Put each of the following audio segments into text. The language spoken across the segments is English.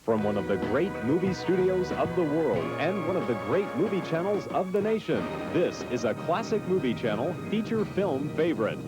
from one of the great movie studios of the world and one of the great movie channels of the nation. This is a classic movie channel feature film favorite.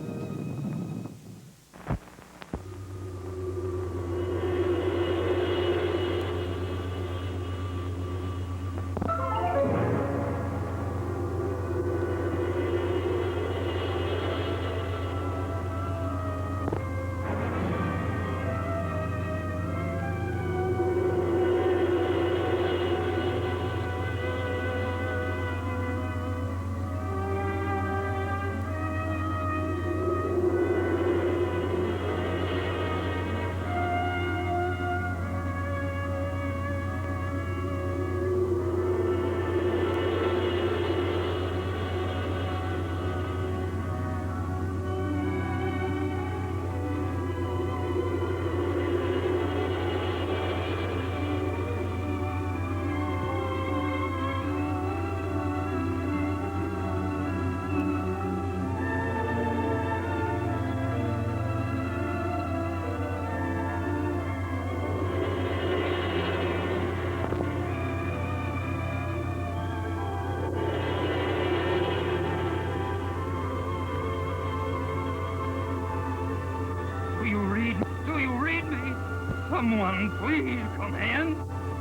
Someone, please come in.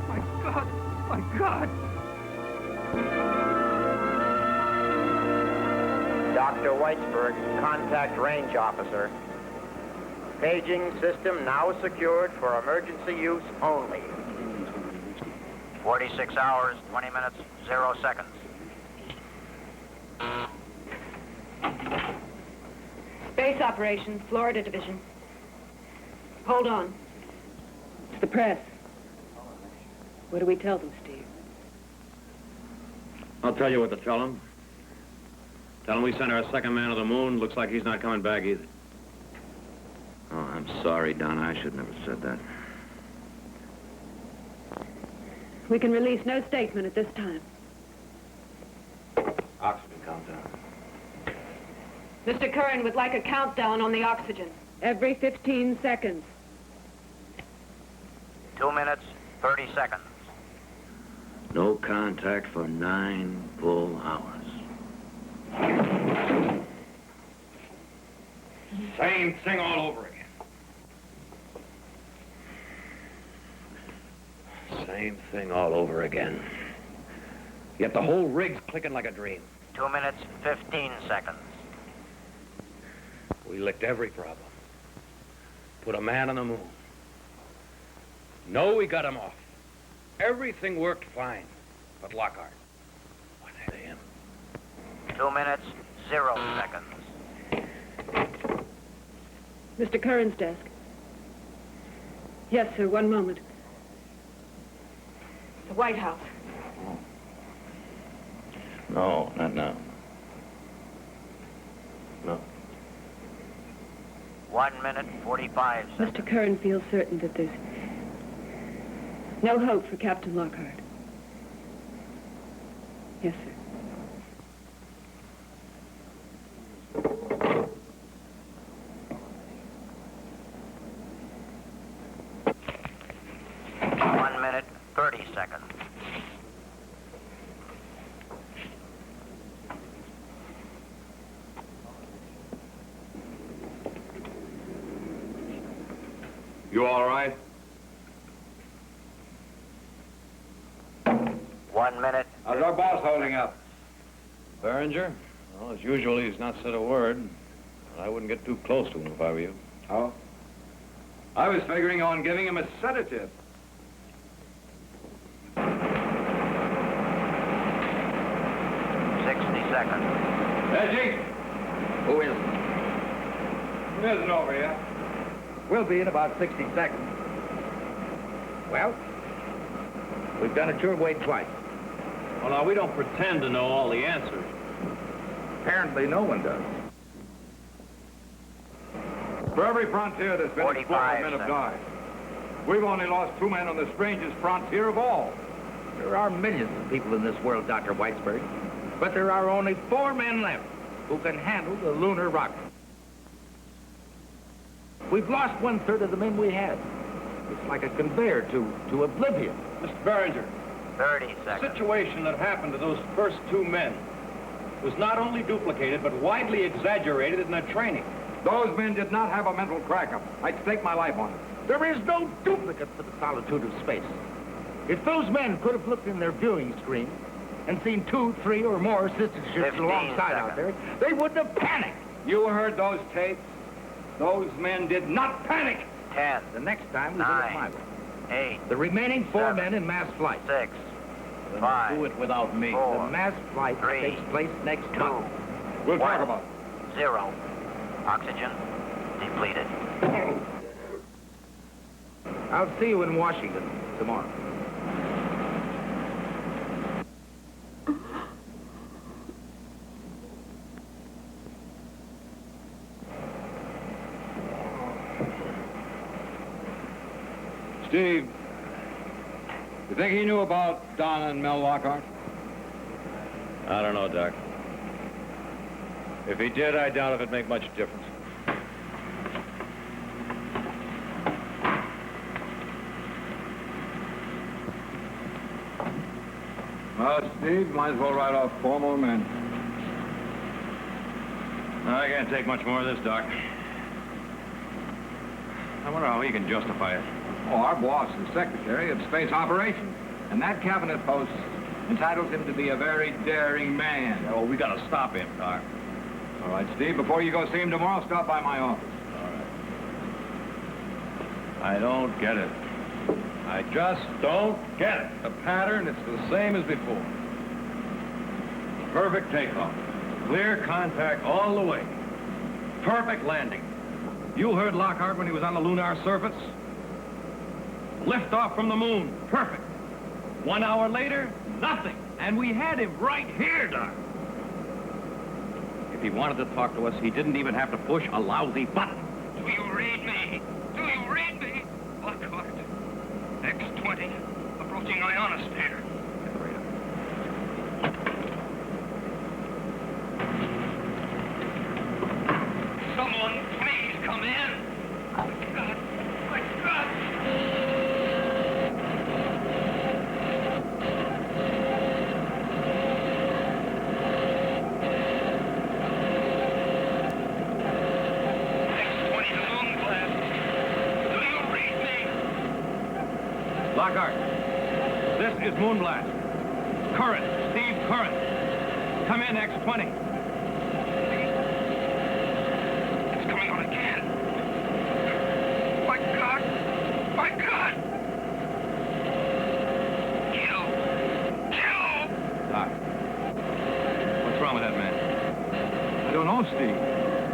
My God, my God. Dr. Whitesburg, contact range officer. Paging system now secured for emergency use only. 46 hours, 20 minutes, 0 seconds. Space Operations, Florida Division. Hold on. The press. What do we tell them, Steve? I'll tell you what to tell them. Tell them we sent our second man to the moon. Looks like he's not coming back either. Oh, I'm sorry, Donna. I should never have said that. We can release no statement at this time. Oxygen countdown. Mr. Curran would like a countdown on the oxygen. Every 15 seconds. 2 minutes, 30 seconds. No contact for 9 full hours. Same thing all over again. Same thing all over again. Yet the whole rig's clicking like a dream. 2 minutes, 15 seconds. We licked every problem. Put a man on the moon. No, we got him off. Everything worked fine. But Lockhart, what the hell? 2 minutes, 0 seconds. Mr. Curran's desk. Yes, sir, one moment. The White House. No, not now. No. 1 minute, 45 seconds. Mr. Curran feels certain that there's no hope for Captain Lockhart. Yes, sir. One minute, 30 seconds. You all right? 1 minute. How's our boss holding up? Behringer? Well, as usual, he's not said a word. I wouldn't get too close to him if I were you. Oh? I was figuring on giving him a sedative. 60 seconds. Reggie? Who is He isn't over yet. We'll be in about 60 seconds. Well, we've done it your way twice. Well, now, we don't pretend to know all the answers. Apparently no one does. For every frontier that's been 45 explored, men have seconds. died. We've only lost 2 men on the strangest frontier of all. There are millions of people in this world, Dr. Whitesburg, but there are only 4 men left who can handle the lunar rocket. We've lost 1/3 of the men we had. It's like a conveyor to oblivion. Mr. Berenger, 30 the seconds. situation that happened to those first two men was not only duplicated, but widely exaggerated in their training. Those men did not have a mental crack-up. I'd stake my life on it. There is no duplicate for the solitude of space. If those men could have looked in their viewing screen and seen 2, 3, or more sister ships 15 alongside out there, they wouldn't have panicked. You heard those tapes? Those men did not panic. 10, The next time we will 9, find 8, the remaining 4 7, men in mass flight. 6, Then 5, do it without me. The 4, mass flight 3, takes place next 2, month. We'll talk One. about it. 0. Oxygen depleted. I'll see you in Washington tomorrow. Steve, you think he knew about Donna and Mel Lockhart? I don't know, Doc. If he did, I doubt if it'd make much difference. Well, Steve, might as well write off 4 more men. I can't take much more of this, Doc. I wonder how he can justify it. Oh, our boss is Secretary of Space Operations, and that cabinet post entitles him to be a very daring man. Oh, we gotta stop him, Doc. All right, Steve, before you go see him tomorrow, stop by my office. All right. I don't get it. I just don't get it. The pattern, it's the same as before. Perfect takeoff. Clear contact all the way. Perfect landing. You heard Lockhart when he was on the lunar surface? Lift off from the moon. Perfect. 1 hour later, nothing. And we had him right here, Doc. If he wanted to talk to us, he didn't even have to push a lousy button. Do you read me? Do you read me? Lockhart. X-20, approaching ionosphere. Get the radar. Someone, please come in. My God. My God. X-20 to moon blast. Do you read me? Lockhart, this is Moonblast. Current, Steve Current. Come in, X-20. It's coming on again. My God. My God. Kill. Kill. Doc, what's wrong with that man? I don't know, Steve.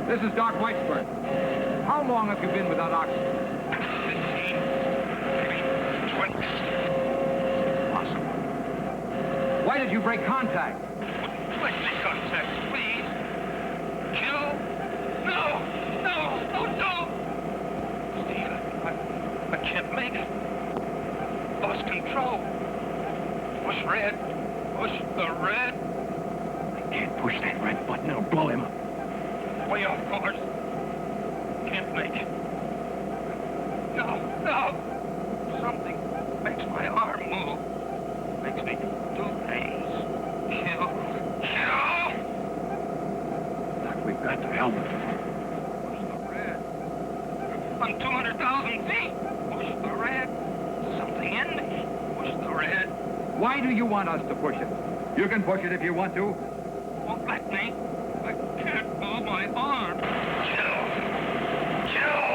This is Doc Whitesburg. How long have you been without oxygen? 15. Maybe 20. Possible. Why did you break contact? Let me contact, please. Kill. No. No. Oh, no. Steve, I can't make it. Lost control. Push red. Push the red. I can't push that red button. It'll blow him up. Way off course. Can't make it. No, no. Something makes my arm move. Makes me do things. Kill. Kill. Doc, we've got the helmet. Push the red. I'm 200,000 feet. Push the red. Something in me. Push the red. Why do you want us to push it? You can push it if you want to. Won't let me. I can't move my arm. Kill. Kill.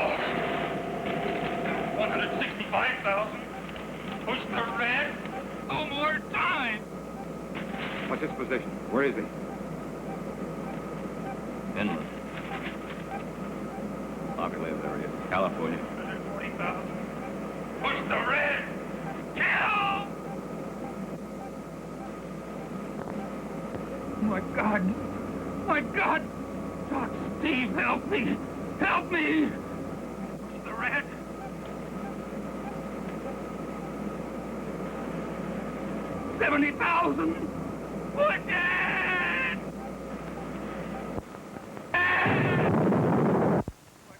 165,000. Push the red. No more time. What's his position? Where is he? Inland. Populated area. California. 140,000. Push the red. Kill. My God. My God. Doc, Steve, help me. Help me. Push the red. $70,000. Push it.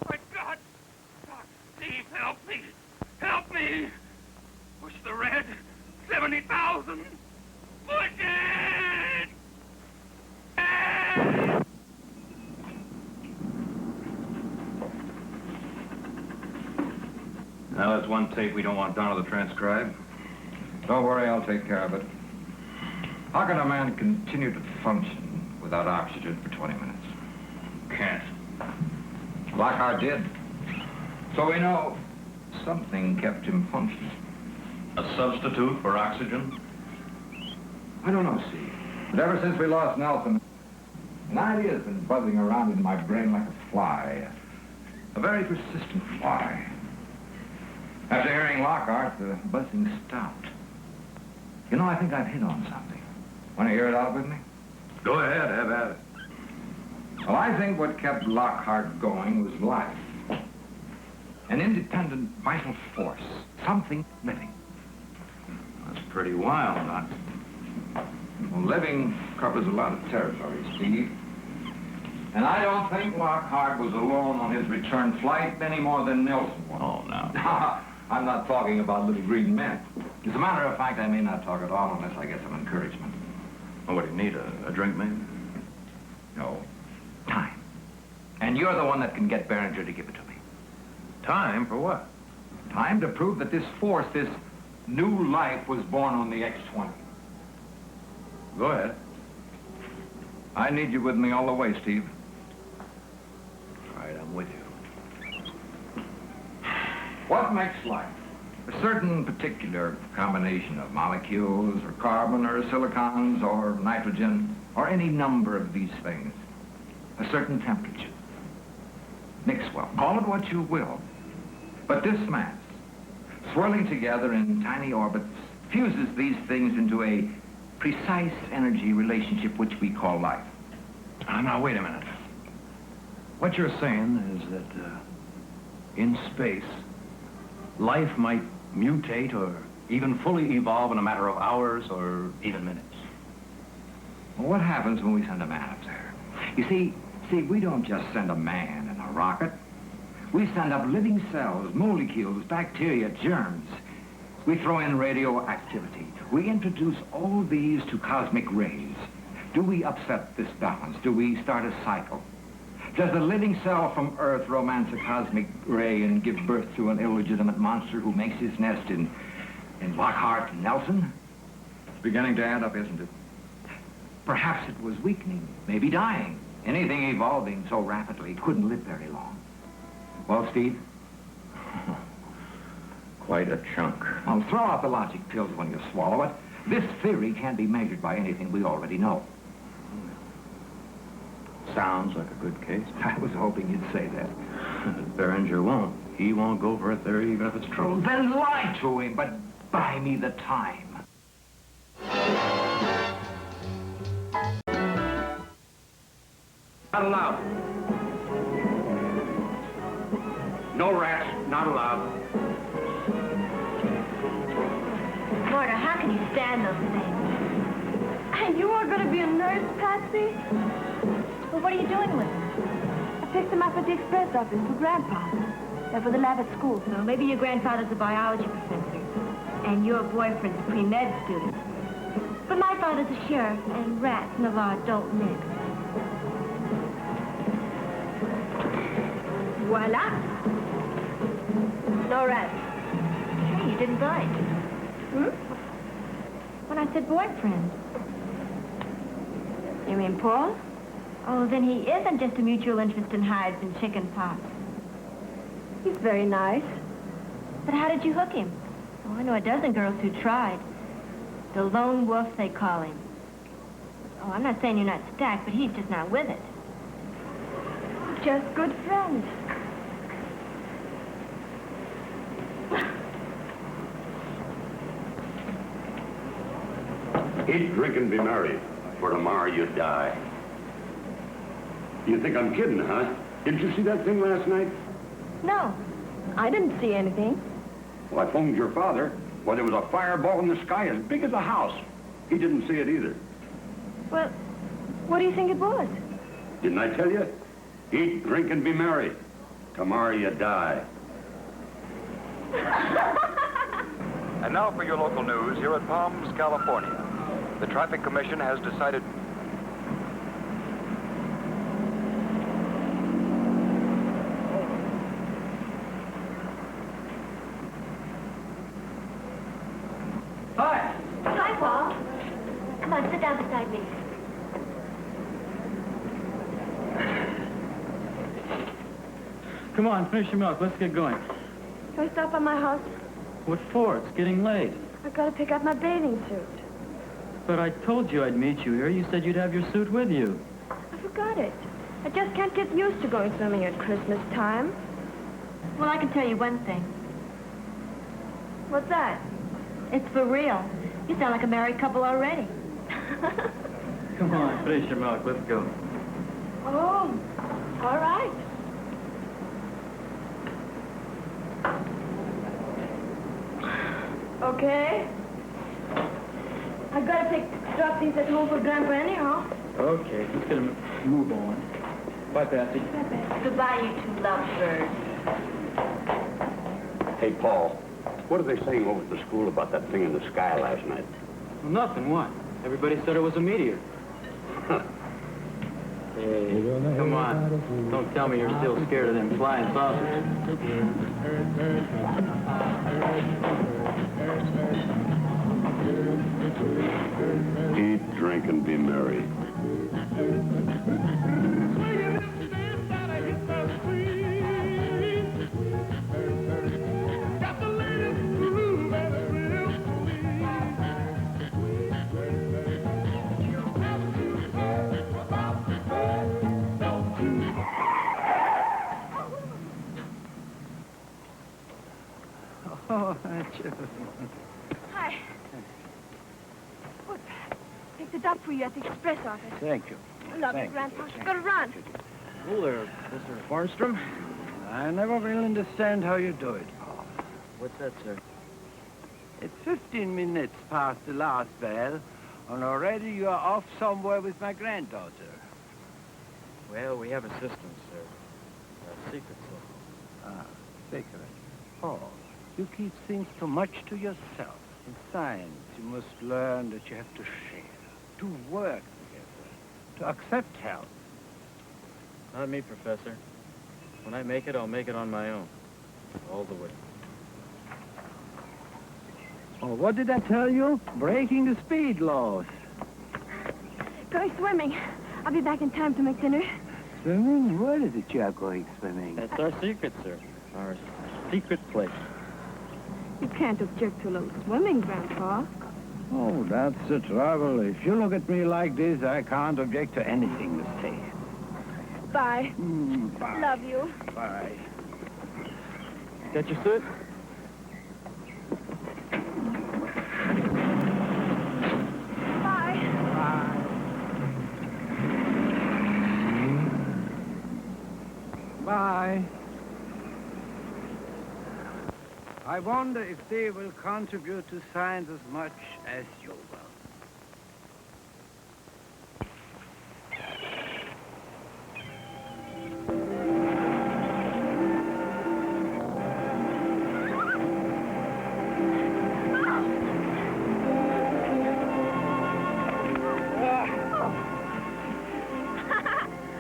My God. Doc, Steve, help me. Help me. 70,000. Push it! Now, that's one tape we don't want Donald to transcribe. Don't worry, I'll take care of it. How can a man continue to function without oxygen for 20 minutes? Can't. Lockhart did. So we know something kept him functioning. A substitute for oxygen? I don't know, Steve. But ever since we lost Nelson, an idea's been buzzing around in my brain like a fly. A very persistent fly. After hearing Lockhart, the buzzing stopped. You know, I think I've hit on something. Want to hear it out with me? Go ahead, have at it. Well, I think what kept Lockhart going was life. An independent, vital force. Something living. That's pretty wild, Doc. Well, living covers a lot of territory, Steve. And I don't think Lockhart was alone on his return flight any more than Nelson was. Oh, no. I'm not talking about little green men. As a matter of fact, I may not talk at all unless I get some encouragement. Oh, what do you need, a drink, maybe? No. Time. And you're the one that can get Behringer to give it to me. Time for what? Time to prove that this force, this new life, was born on the X-20. Go ahead. I need you with me all the way, Steve. All right, I'm with you. What makes life? A certain particular combination of molecules, or carbon, or silicons, or nitrogen, or any number of these things. A certain temperature. Mix well. Call it what you will. But this mass, swirling together in tiny orbits, fuses these things into a precise energy relationship which we call life. Now, wait a minute. What you're saying is that in space, life might mutate or even fully evolve in a matter of hours or even minutes. Well, what happens when we send a man up there? You see, we don't just send a man in a rocket. We send up living cells, molecules, bacteria, germs. We throw in radioactivity. We introduce all these to cosmic rays. Do we upset this balance? Do we start a cycle? Does the living cell from Earth romance a cosmic ray and give birth to an illegitimate monster who makes his nest in Lockhart and Nelson? It's beginning to add up, isn't it? Perhaps it was weakening, maybe dying. Anything evolving so rapidly couldn't live very long. Well, Steve? Quite a chunk. Well, throw out the logic pills when you swallow it. This theory can't be measured by anything we already know. Sounds like a good case. I was hoping you'd say that. Behringer won't. He won't go for a theory even if it's true. Well, then lie to him, but buy me the time. Not allowed. No rats, not allowed. Mortar, how can you stand those things? And you are going to be a nurse, Patsy? Well, what are you doing with them? I picked them up at the express office for Grandpa. They're for the lab at school. Well, maybe your grandfather's a biology professor, and your boyfriend's a pre-med student. But my father's a sheriff, and rats and the law don't mix. Voila! No rats. Hey, you didn't bite. Hmm? When I said boyfriend. You mean Paul? Oh, then he isn't just a mutual interest in hides and chicken pox. He's very nice. But how did you hook him? Oh, I know a dozen girls who tried. The lone wolf, they call him. Oh, I'm not saying you're not stacked, but he's just not with it. Just good friends. Eat, drink, and be merry, for tomorrow you die. You think I'm kidding, huh? Didn't you see that thing last night? No, I didn't see anything. Well, I phoned your father. Well, there was a fireball in the sky as big as a house. He didn't see it either. Well, what do you think it was? Didn't I tell you? Eat, drink, and be merry. Tomorrow you die. And now for your local news here at Palms, California. The Traffic Commission has decided... Hi. Hi, Paul. Come on, sit down beside me. Come on, finish your milk. Let's get going. Can we stop by my house? What for? It's getting late. I gotta pick up my bathing suit. But I told you I'd meet you here. You said you'd have your suit with you. I forgot it. I just can't get used to going swimming at Christmas time. Well, I can tell you one thing. What's that? It's for real. You sound like a married couple already. Come on, finish your milk. Let's go. Oh, all right. Okay. I gotta drop these at home for Grandpa anyhow. Okay, let's get a move on. Bye, Patsy. Goodbye, you two lovebirds. Hey, Paul, what are they saying over at the school about that thing in the sky last night? Well, nothing. What? Everybody said it was a meteor. Hey, come on. Don't tell me you're still scared of them flying saucers. Eat, drink, and be merry. Oh, Hi. Look, picked it up for you at the express office. Thank you. Love you, Grandpa. Gotta run. Oh, there, Mr. Farnstrom. I never will understand how you do it, Paul. What's that, sir? It's 15 minutes past the last bell, and already you are off somewhere with my granddaughter. Well, we have a system, sir. A secret system. Ah, secret. Paul, you keep things too much to yourself. In science, you must learn that you have to share, to work together, to accept help. Not me, Professor. When I make it, I'll make it on my own. All the way. Oh, what did I tell you? Breaking the speed laws. Going swimming. I'll be back in time to make dinner. Swimming? Where is it you are going swimming? That's our secret, sir. Our secret place. You can't object to a little swimming, Grandpa. Oh, that's the trouble. If you look at me like this, I can't object to anything you say. Bye. Bye. Love you. Bye. Got your suit? Bye. I wonder if they will contribute to science as much as you will.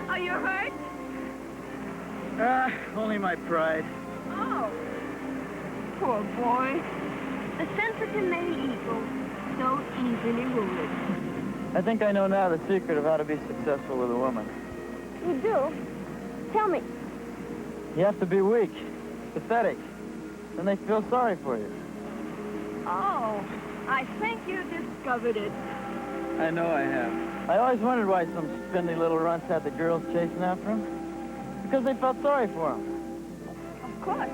Are you hurt? Only my pride. Oh. Poor boy. The sensitive male ego, so easily ruled. I think I know now the secret of how to be successful with a woman. You do? Tell me. You have to be weak, pathetic. Then they feel sorry for you. Oh, I think you discovered it. I know I have. I always wondered why some spindly little runts had the girls chasing after them. Because they felt sorry for them. Of course.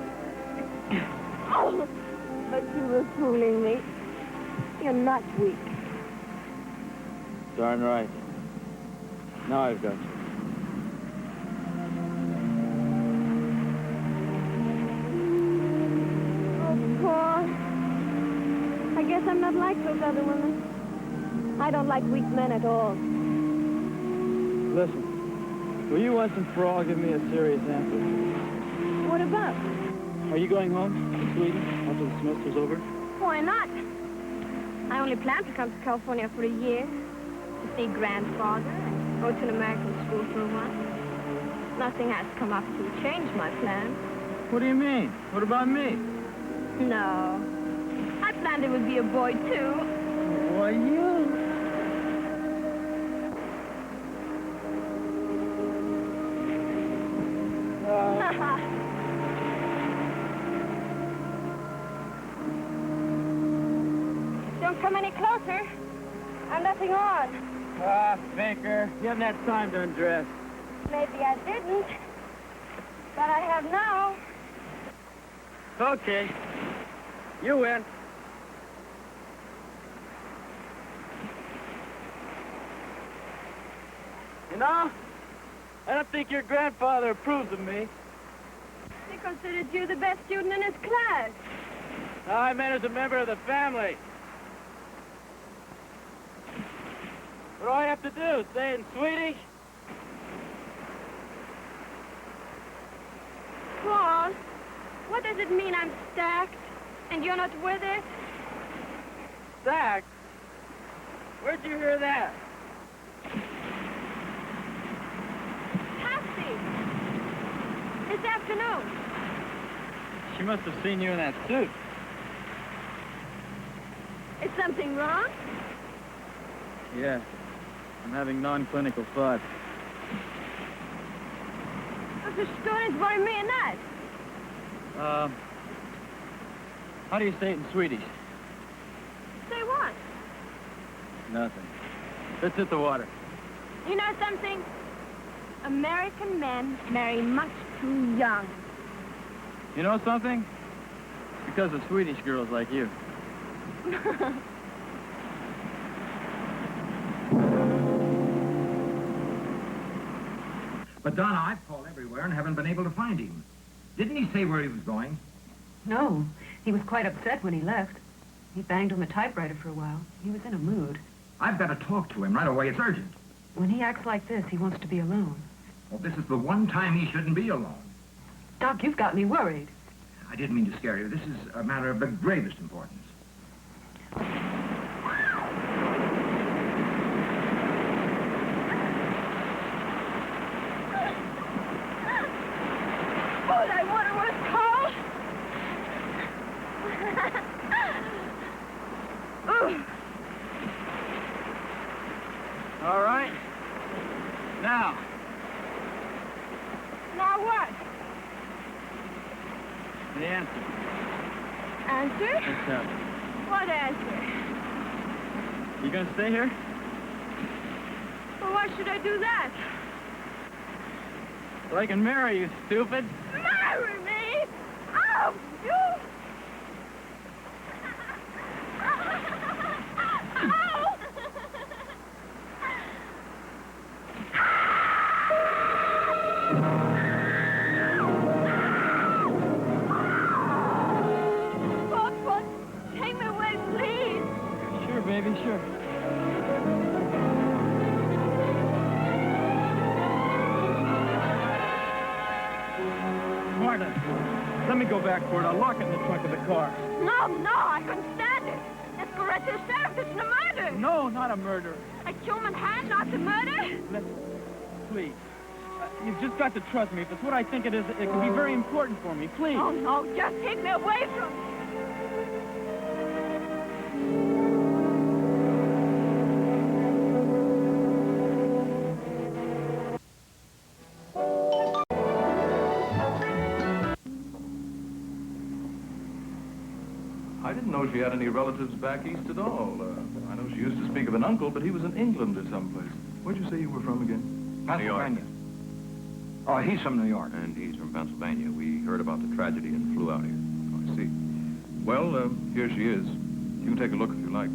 Oh, but you were fooling me. You're not weak. Darn right. Now I've got you. Oh, Paul. I guess I'm not like those other women. I don't like weak men at all. Listen, will you once and for all give me a serious answer? What about? Are you going home to Sweden after the semester's over? Why not? I only plan to come to California for a year, to see grandfather and go to an American school for a while. Nothing has come up to change my plans. What do you mean? What about me? No. I planned it would be a boy, too. Why, you? Don't come any closer. I'm nothing on. Ah, faker. You haven't had time to undress. Maybe I didn't, but I have now. Okay. You win. You know, I don't think your grandfather approves of me. He considered you the best student in his class. No, I meant as a member of the family. What do I have to do? Say it in Swedish? Paul, what does it mean I'm stacked and you're not with it? Stacked? Where'd you hear that? Patsy! This afternoon. She must have seen you in that suit. Is something wrong? Yeah. I'm having non-clinical thoughts. The stories worry me and that. How do you say it in Swedish? Say what? Nothing. Let's hit the water. You know something? American men marry much too young. You know something? Because of Swedish girls like you. But, Donna, I've called everywhere and haven't been able to find him. Didn't he say where he was going? No, he was quite upset when he left. He banged on the typewriter for a while. He was in a mood. I've got to talk to him right away. It's urgent. When he acts like this, he wants to be alone. Well, this is the one time he shouldn't be alone. Doc, you've got me worried. I didn't mean to scare you. This is a matter of the gravest importance. Oh, that water was cold. Ooh. All right. Now. Now what? The answer. Answer? Let's have it. What answer? You gonna stay here? Well, why should I do that? So I can marry you, stupid. Marry me? Oh, you! Papa, take me away, please. Sure, baby, sure. Marta, let me go back for it. I'll lock it in the trunk of the car. No, I couldn't stand it. It's for yourself. It's a murder. No, not a murder. A human hand, not a murder. Please. You've just got to trust me. If it's what I think it is, it can be very important for me. Please. Oh, no, just take me away from it. I didn't know she had any relatives back east at all. I know she used to speak of an uncle, but he was in England or someplace. Where'd you say you were from again? Pennsylvania. Oh, he's from New York. And he's from Pennsylvania. We heard about the tragedy and flew out here. Oh, I see. Well, here she is. You can take a look if you like.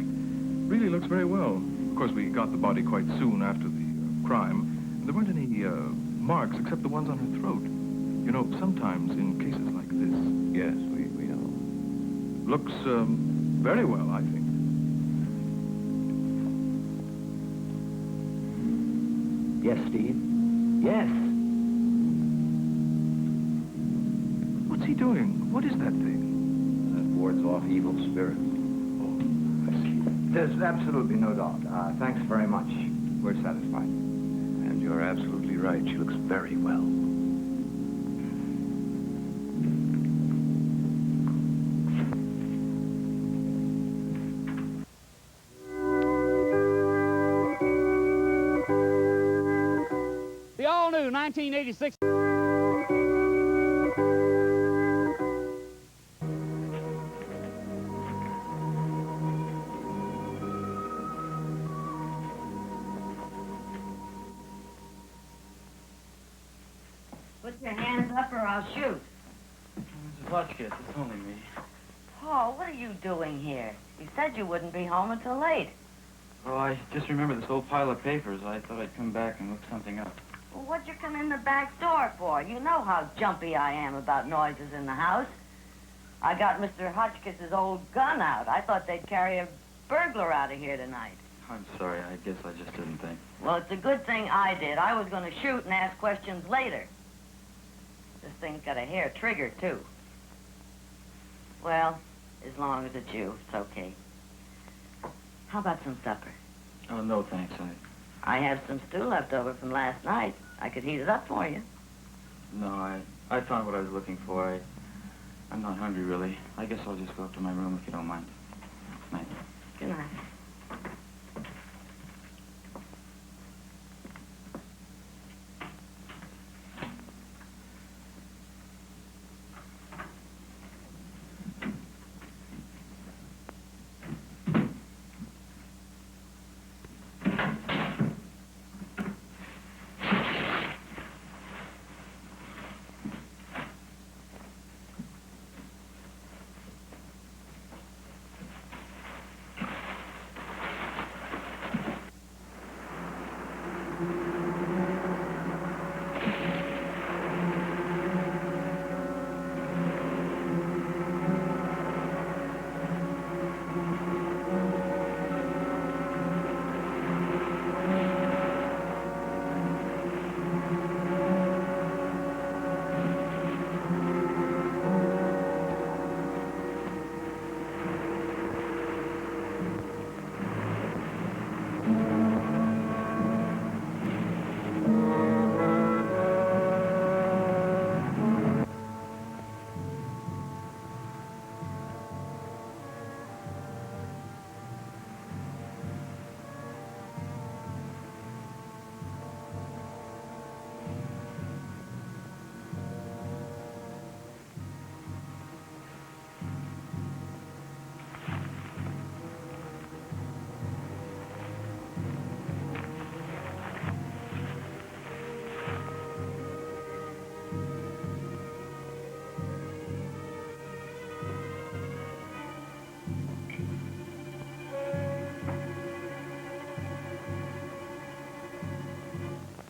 Really looks very well. Of course, we got the body quite soon after the crime. There weren't any marks except the ones on her throat. You know, sometimes in cases like this... Yes, we know. Looks very well, I think. Yes, Steve. Yes. What's he doing? What is that thing? That wards off evil spirits. There's absolutely no doubt. Thanks very much. We're satisfied. And you're absolutely right. She looks very well. The all-new 1986... Put your hands up or I'll shoot. Mrs. Hotchkiss, it's only me. Paul, what are you doing here? You said you wouldn't be home until late. Oh, I just remember this old pile of papers. I thought I'd come back and look something up. Well, what'd you come in the back door for? You know how jumpy I am about noises in the house. I got Mr. Hotchkiss's old gun out. I thought they'd carry a burglar out of here tonight. I'm sorry. I guess I just didn't think. Well, it's a good thing I did. I was going to shoot and ask questions later. This thing's got a hair trigger, too. Well, as long as it's you, it's okay. How about some supper? Oh, no, thanks. I have some stew left over from last night. I could heat it up for you. No, I found what I was looking for. I'm not hungry, really. I guess I'll just go up to my room if you don't mind. Night. Good night.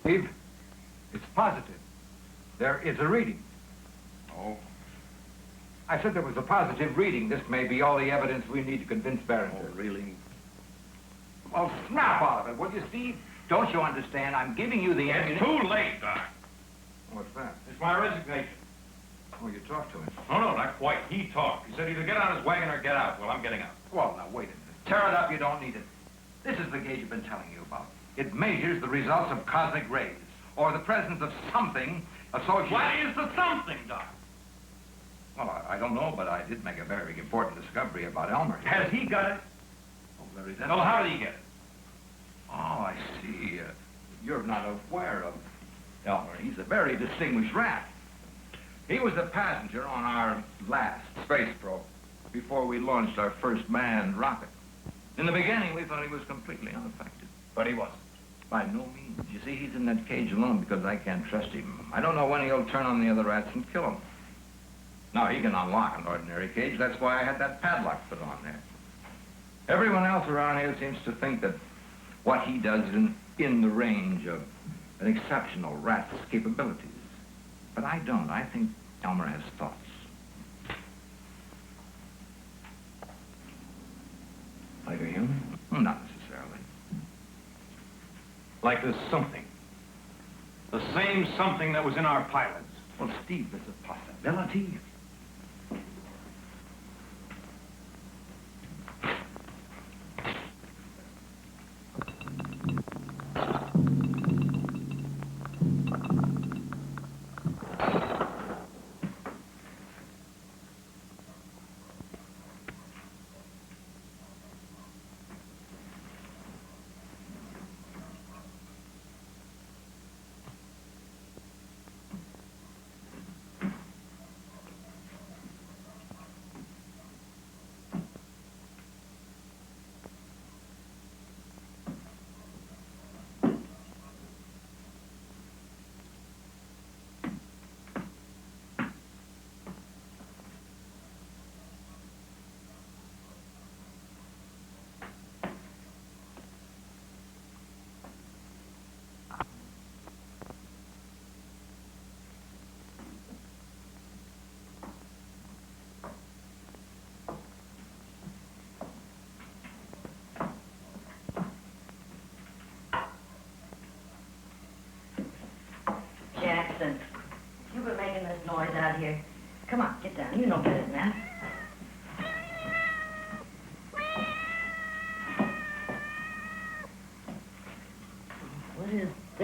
Steve, it's positive. There is a reading. Oh? I said there was a positive reading. This may be all the evidence we need to convince Barrington. Oh, really? Well, snap out of it, will you, Steve? Don't you understand? I'm giving you the It's ammunition. too late, Doc. What's that? It's my resignation. Oh, you talked to him. No, not quite. He talked. He said either get on his wagon or get out. Well, I'm getting out. Well, now, wait a minute. Tear it up, you don't need it. This is the gauge I've been telling you about. It measures the results of cosmic rays, or the presence of something associated... What is the something, Doc? Well, I don't know, but I did make a very important discovery about Elmer. Has he got it? Oh, there is that. Well, how did he get it? Oh, I see. You're not aware of Elmer. He's a very distinguished rat. He was a passenger on our last space probe before we launched our first manned rocket. In the beginning, we thought he was completely unaffected. But he wasn't. By no means. You see, he's in that cage alone because I can't trust him. I don't know when he'll turn on the other rats and kill them. Now, he can unlock an ordinary cage. That's why I had that padlock put on there. Everyone else around here seems to think that what he does is in the range of an exceptional rat's capabilities. But I don't. I think Elmer has thoughts. Like a human? Not necessarily. Like there's something. The same something that was in our pilots. Well, Steve, there's a possibility.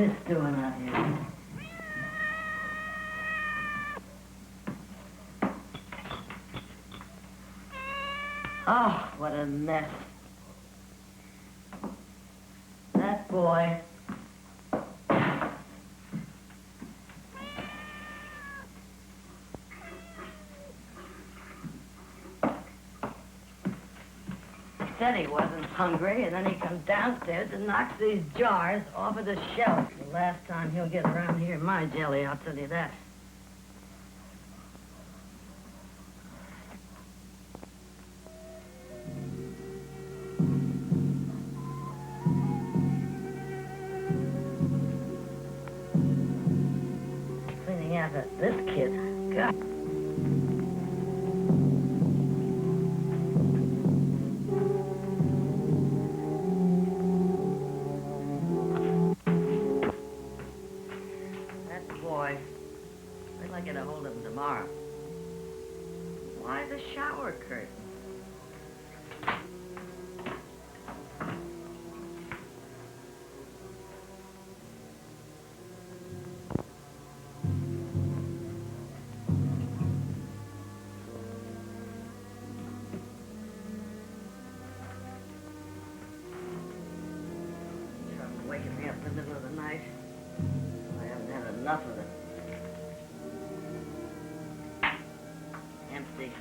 this doing out here? Oh, what a mess. That boy. Said he wasn't hungry, and then he comes downstairs and knocks these jars off of the shelf. The last time he'll get around here, my jelly, I'll tell you that. Cleaning out this kid. God. Get a hold of him tomorrow. Why the shower curtain? Trouble waking me up in the middle of the night. I haven't had enough of it. Empty.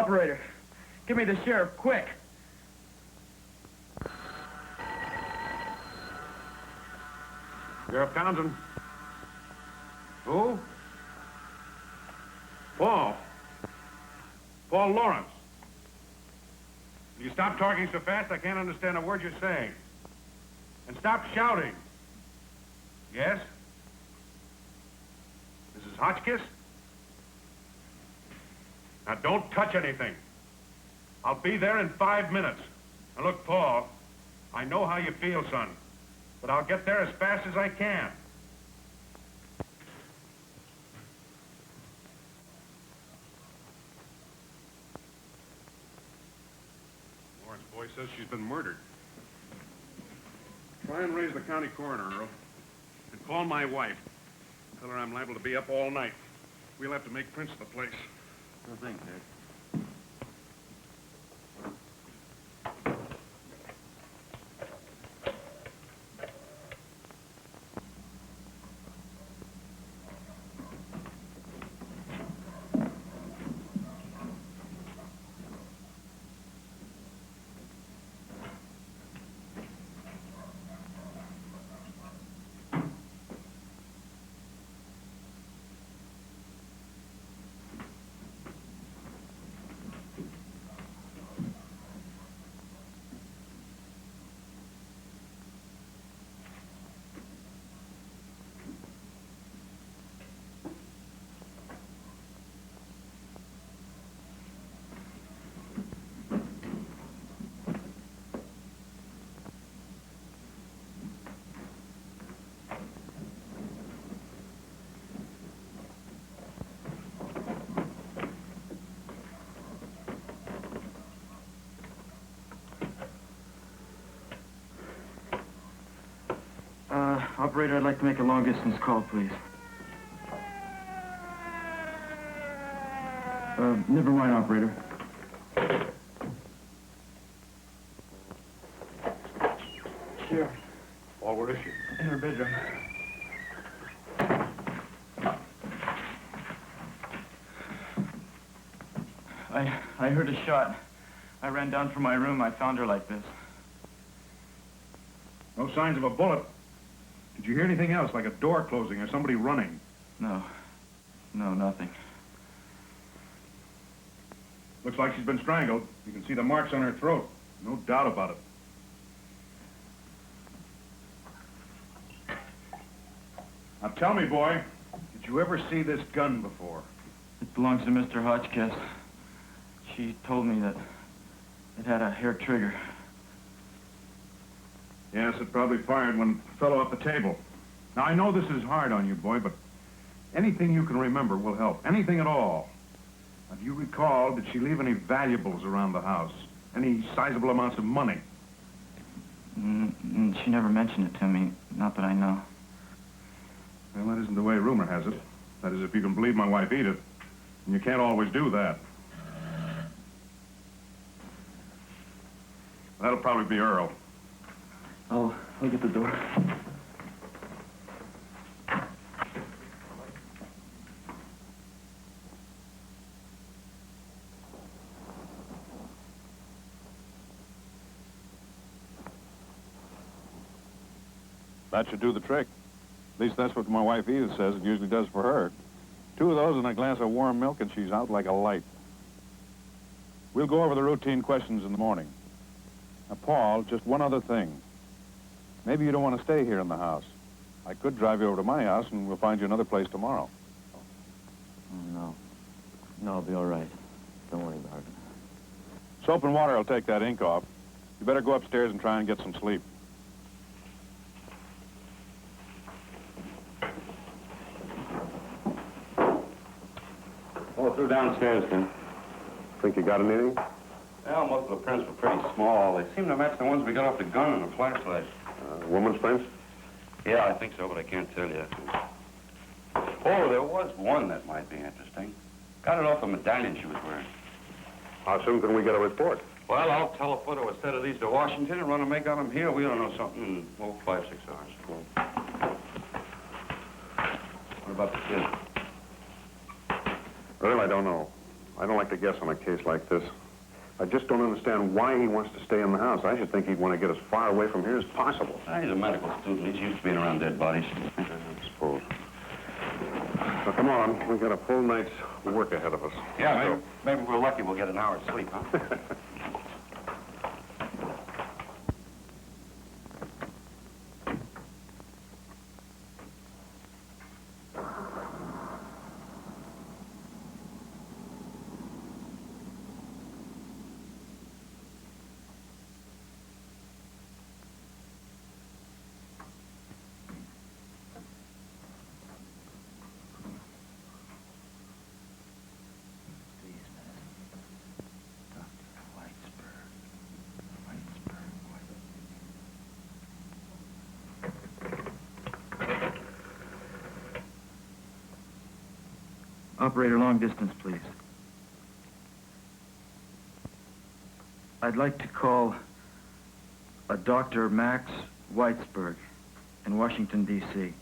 Operator, give me the sheriff, quick. Sheriff Townsend. Who? Paul. Paul Lawrence. Will you stop talking so fast I can't understand a word you're saying? And stop shouting. Yes? Mrs. Hotchkiss? Now, don't touch anything. I'll be there in 5 minutes. Now, look, Paul, I know how you feel, son, but I'll get there as fast as I can. Lawrence boy says she's been murdered. Try and raise the county coroner, Earl. And call my wife. Tell her I'm liable to be up all night. We'll have to make prints of the place. No thanks, Ed. Operator, I'd like to make a long-distance call, please. Never mind, operator. Here. Paul, where is she? In her bedroom. I heard a shot. I ran down from my room. I found her like this. No signs of a bullet. Did you hear anything else, like a door closing or somebody running? No. No, nothing. Looks like she's been strangled. You can see the marks on her throat. No doubt about it. Now tell me, boy, did you ever see this gun before? It belongs to Mr. Hotchkiss. She told me that it had a hair trigger. Yes, it probably fired when it fell off the table. Now, I know this is hard on you, boy, but anything you can remember will help. Anything at all. Now, do you recall, did she leave any valuables around the house? Any sizable amounts of money? She never mentioned it to me. Not that I know. Well, that isn't the way rumor has it. That is, if you can believe my wife Edith. And you can't always do that. That'll probably be Earl. I'll get the door. That should do the trick. At least that's what my wife Edith says it usually does for her. 2 of those and a glass of warm milk and she's out like a light. We'll go over the routine questions in the morning. Now, Paul, just one other thing. Maybe you don't want to stay here in the house. I could drive you over to my house and we'll find you another place tomorrow. No. No, I'll be all right. Don't worry about it. Soap and water will take that ink off. You better go upstairs and try and get some sleep. Oh, through downstairs, Tim. Think you got anything? Well, most of the prints were pretty small. They seem to match the ones we got off the gun and the flashlight. Woman's prints? Yeah, I think so, but I can't tell you. Oh, there was one that might be interesting. Got it off a medallion she was wearing. How soon can we get a report? Well, I'll telephone a set of these to Washington and run a make on them here. We ought to know something in, 5, 6 hours. What about the kid? Well, I don't know. I don't like to guess on a case like this. I just don't understand why he wants to stay in the house. I should think he'd want to get as far away from here as possible. He's a medical student. He's used to being around dead bodies. I suppose. Now, come on. We've got a full night's work ahead of us. Yeah, maybe we're lucky we'll get an hour's sleep, huh? Operator, long distance, please. I'd like to call a Dr. Max Weitzberg in Washington, D.C.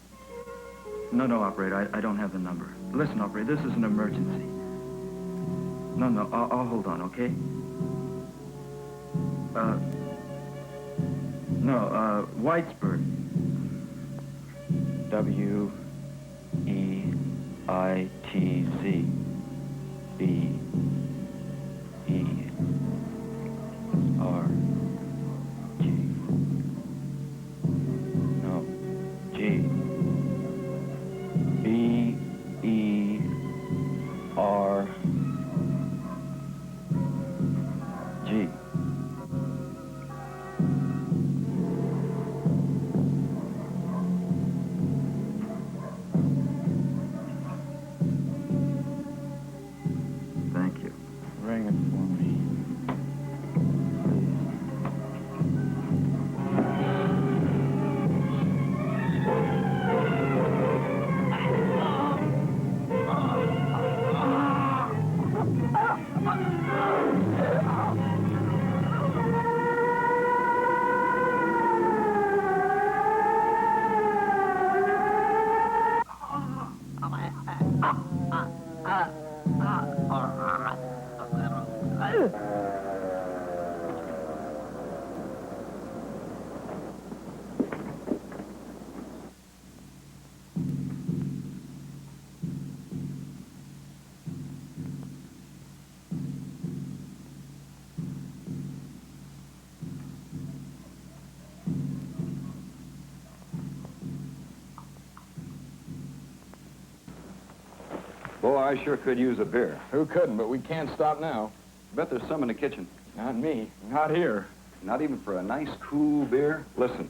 No, operator, I don't have the number. Listen, operator, this is an emergency. No, I'll hold on, okay? Weitzberg. W-E-I-T-Z-B-E-R-G. No, G. B-E-R-G. Ring it for me. Boy, I sure could use a beer. Who couldn't, but we can't stop now. Bet there's some in the kitchen. Not me. Not here. Not even for a nice, cool beer? Listen,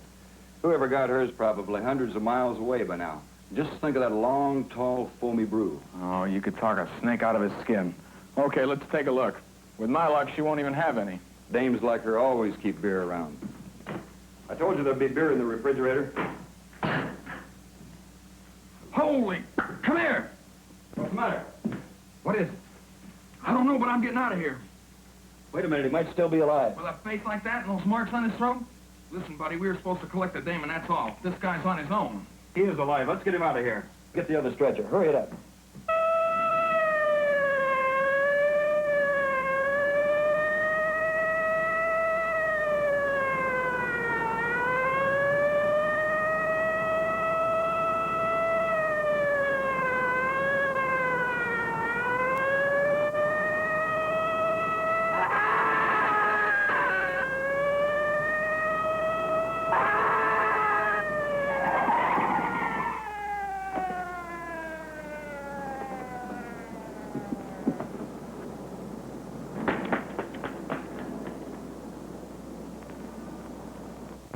whoever got hers probably hundreds of miles away by now. Just think of that long, tall, foamy brew. Oh, you could talk a snake out of his skin. Okay, let's take a look. With my luck, she won't even have any. Dames like her always keep beer around. I told you there'd be beer in the refrigerator. Holy! Come here! What's the matter? What is it? I don't know, but I'm getting out of here. Wait a minute, he might still be alive. With a face like that and those marks on his throat? Listen, buddy, we were supposed to collect the dame, and that's all. This guy's on his own. He is alive. Let's get him out of here. Get the other stretcher. Hurry it up.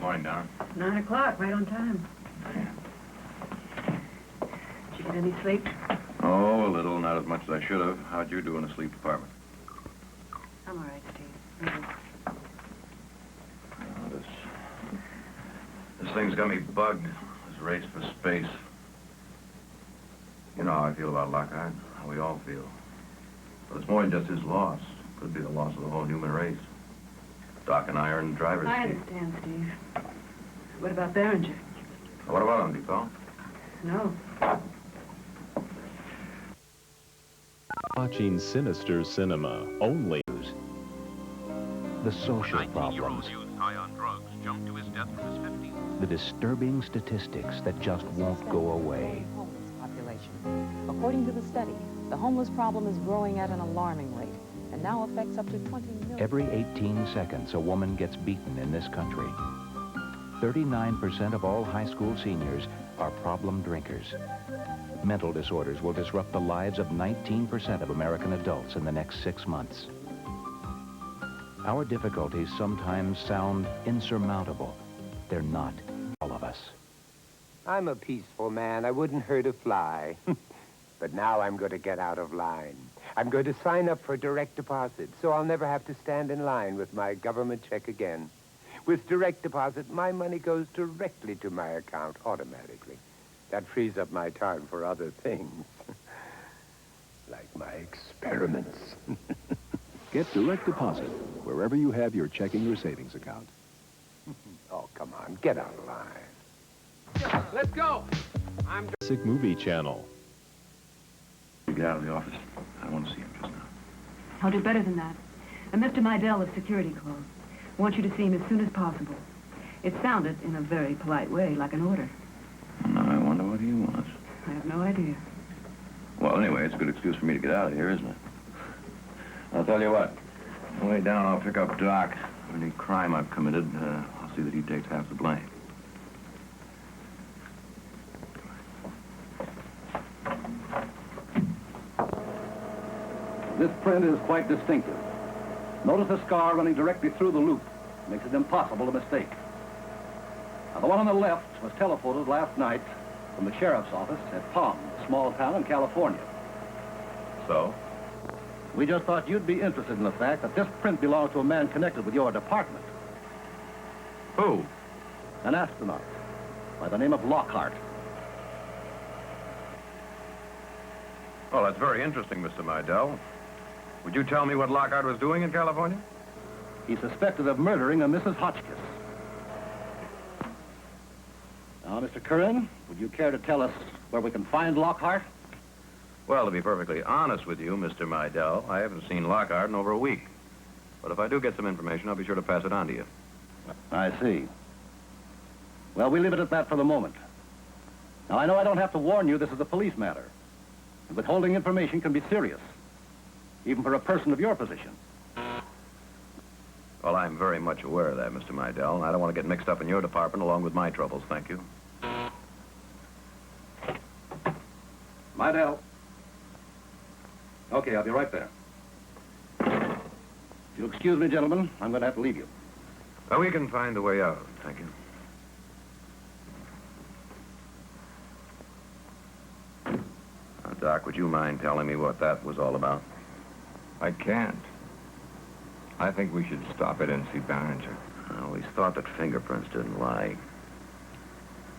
Morning, Don. 9 o'clock, right on time. Did you get any sleep? Oh, a little. Not as much as I should have. How'd you do in the sleep department? I'm all right, Steve. Maybe. Oh, this thing's got me bugged. This race for space. You know how I feel about Lockhart. How we all feel. But it's more than just his loss. Could be the loss of the whole human race. Doc and I are in the driver's I seat. understand, Steve. What about Behringer? What about him, do you call? No. Watching sinister cinema only. The social problems, youth high on drugs jumped to his death from his 50s. the disturbing statistics that just won't go away. Homeless population. According to the study, the homeless problem is growing at an alarming rate and now affects up to 20 million. Every 18 seconds, a woman gets beaten in this country. 39% of all high school seniors are problem drinkers. Mental disorders will disrupt the lives of 19% of American adults in the next 6 months. Our difficulties sometimes sound insurmountable. They're not, all of us. I'm a peaceful man. I wouldn't hurt a fly. But now I'm going to get out of line. I'm going to sign up for direct deposit, so I'll never have to stand in line with my government check again. With direct deposit, my money goes directly to my account automatically. That frees up my time for other things. Like my experiments. Get direct deposit wherever you have your checking or savings account. Oh, come on, get out of line. Let's go. I'm Classic Movie Channel. You get out of the office. I want to see him just now. I'll do better than that. And Mr. Meidel of security called. I want you to see him as soon as possible. It sounded, in a very polite way, like an order. Now I wonder what he wants. I have no idea. Well, anyway, it's a good excuse for me to get out of here, isn't it? I'll tell you what. On the way down, I'll pick up Doc. Any crime I've committed, I'll see that he takes half the blame. This print is quite distinctive. Notice the scar running directly through the loop. Makes it impossible to mistake. Now, the one on the left was telephoted last night from the sheriff's office at Palm, a small town in California. So? We just thought you'd be interested in the fact that this print belongs to a man connected with your department. Who? An astronaut by the name of Lockhart. Well, that's very interesting, Mr. Meidel. Would you tell me what Lockhart was doing in California? He's suspected of murdering a Mrs. Hotchkiss. Now, Mr. Curran, would you care to tell us where we can find Lockhart? Well, to be perfectly honest with you, Mr. Meidel, I haven't seen Lockhart in over a week. But if I do get some information, I'll be sure to pass it on to you. I see. Well, we leave it at that for the moment. Now, I know I don't have to warn you this is a police matter. And withholding information can be serious, even for a person of your position. Well, I'm very much aware of that, Mr. Meidel, and I don't want to get mixed up in your department along with my troubles, thank you. Meidel. Okay, I'll be right there. If you'll excuse me, gentlemen, I'm going to have to leave you. Well, we can find a way out, thank you. Now, Doc, would you mind telling me what that was all about? I can't. I think we should stop it and see Barringer. I always thought that fingerprints didn't lie.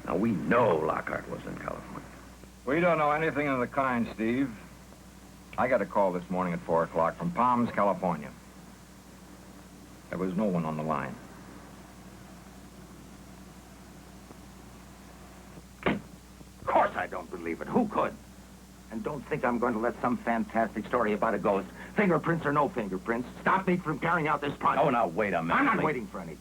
Now, we know Lockhart was in California. We don't know anything of the kind, Steve. I got a call this morning at 4 o'clock from Palms, California. There was no one on the line. Of course I don't believe it. Who could? And don't think I'm going to let some fantastic story about a ghost, fingerprints or no fingerprints, stop me from carrying out this project. Oh, now, wait a minute. I'm not waiting for anything.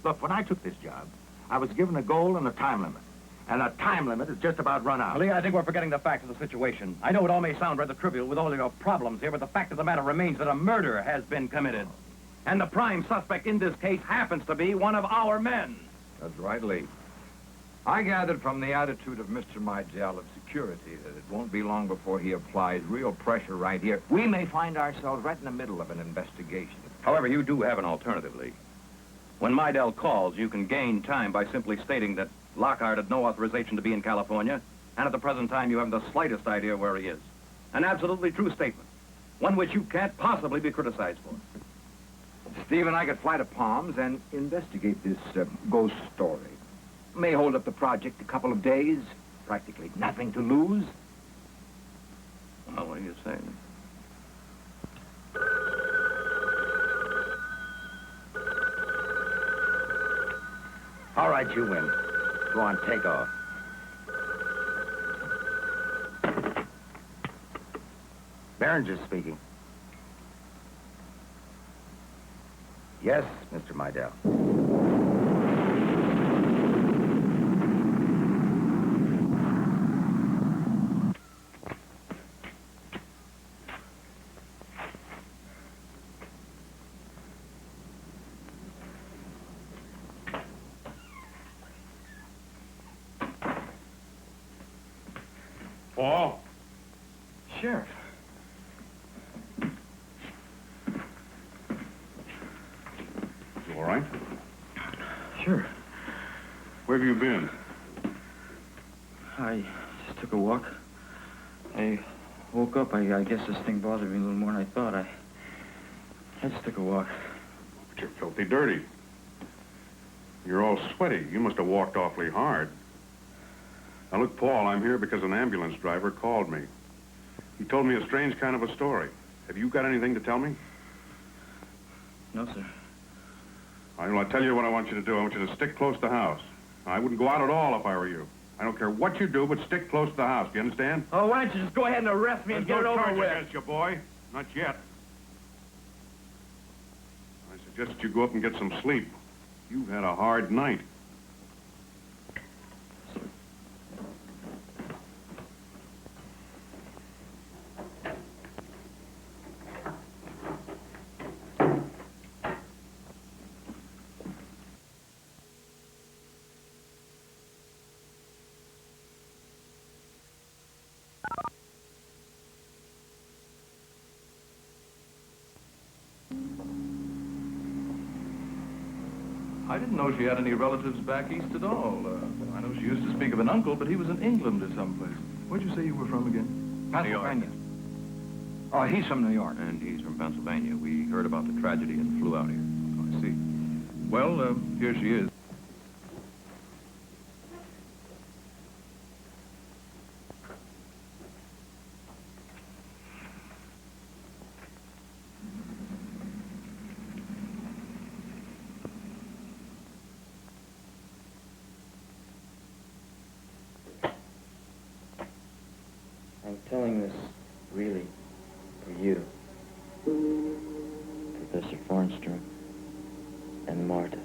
Look, when I took this job, I was given a goal and a time limit. And a time limit is just about run out. Lee, I think we're forgetting the facts of the situation. I know it all may sound rather trivial with all your problems here, but the fact of the matter remains that a murder has been committed. And the prime suspect in this case happens to be one of our men. That's right, Lee. I gathered from the attitude of Mr. Meidel of security that it won't be long before he applies real pressure right here. We may find ourselves right in the middle of an investigation. However, you do have an alternative, Lee. When Meidel calls, you can gain time by simply stating that Lockhart had no authorization to be in California, and at the present time you haven't the slightest idea where he is. An absolutely true statement. One which you can't possibly be criticized for. Steve and I could fly to Palms and investigate this ghost story. May hold up the project a couple of days. Practically nothing to lose. Well, what do you say? All right, you win. Go on, take off. Behringer speaking. Yes, Mr. Mydell. Paul? Sheriff. You all right? Sure. Where have you been? I just took a walk. I woke up. I guess this thing bothered me a little more than I thought. I just took a walk. But you're filthy dirty. You're all sweaty. You must have walked awfully hard. Now, look, Paul, I'm here because an ambulance driver called me. He told me a strange kind of a story. Have you got anything to tell me? No, sir. I'll tell you what I want you to do. I want you to stick close to the house. I wouldn't go out at all if I were you. I don't care what you do, but stick close to the house. Do you understand? Oh, why don't you just go ahead and arrest me and get it over charge with? against you, boy. Not yet. I suggest that you go up and get some sleep. You've had a hard night. I didn't know she had any relatives back east at all. I know she used to speak of an uncle, but he was in England or someplace. Where'd you say you were from again? Pennsylvania. New York. Oh, he's from New York. And he's from Pennsylvania. We heard about the tragedy and flew out here. Oh, I see. Well, here she is. I'm telling this, really, for you, Professor Farnstrom and Marta.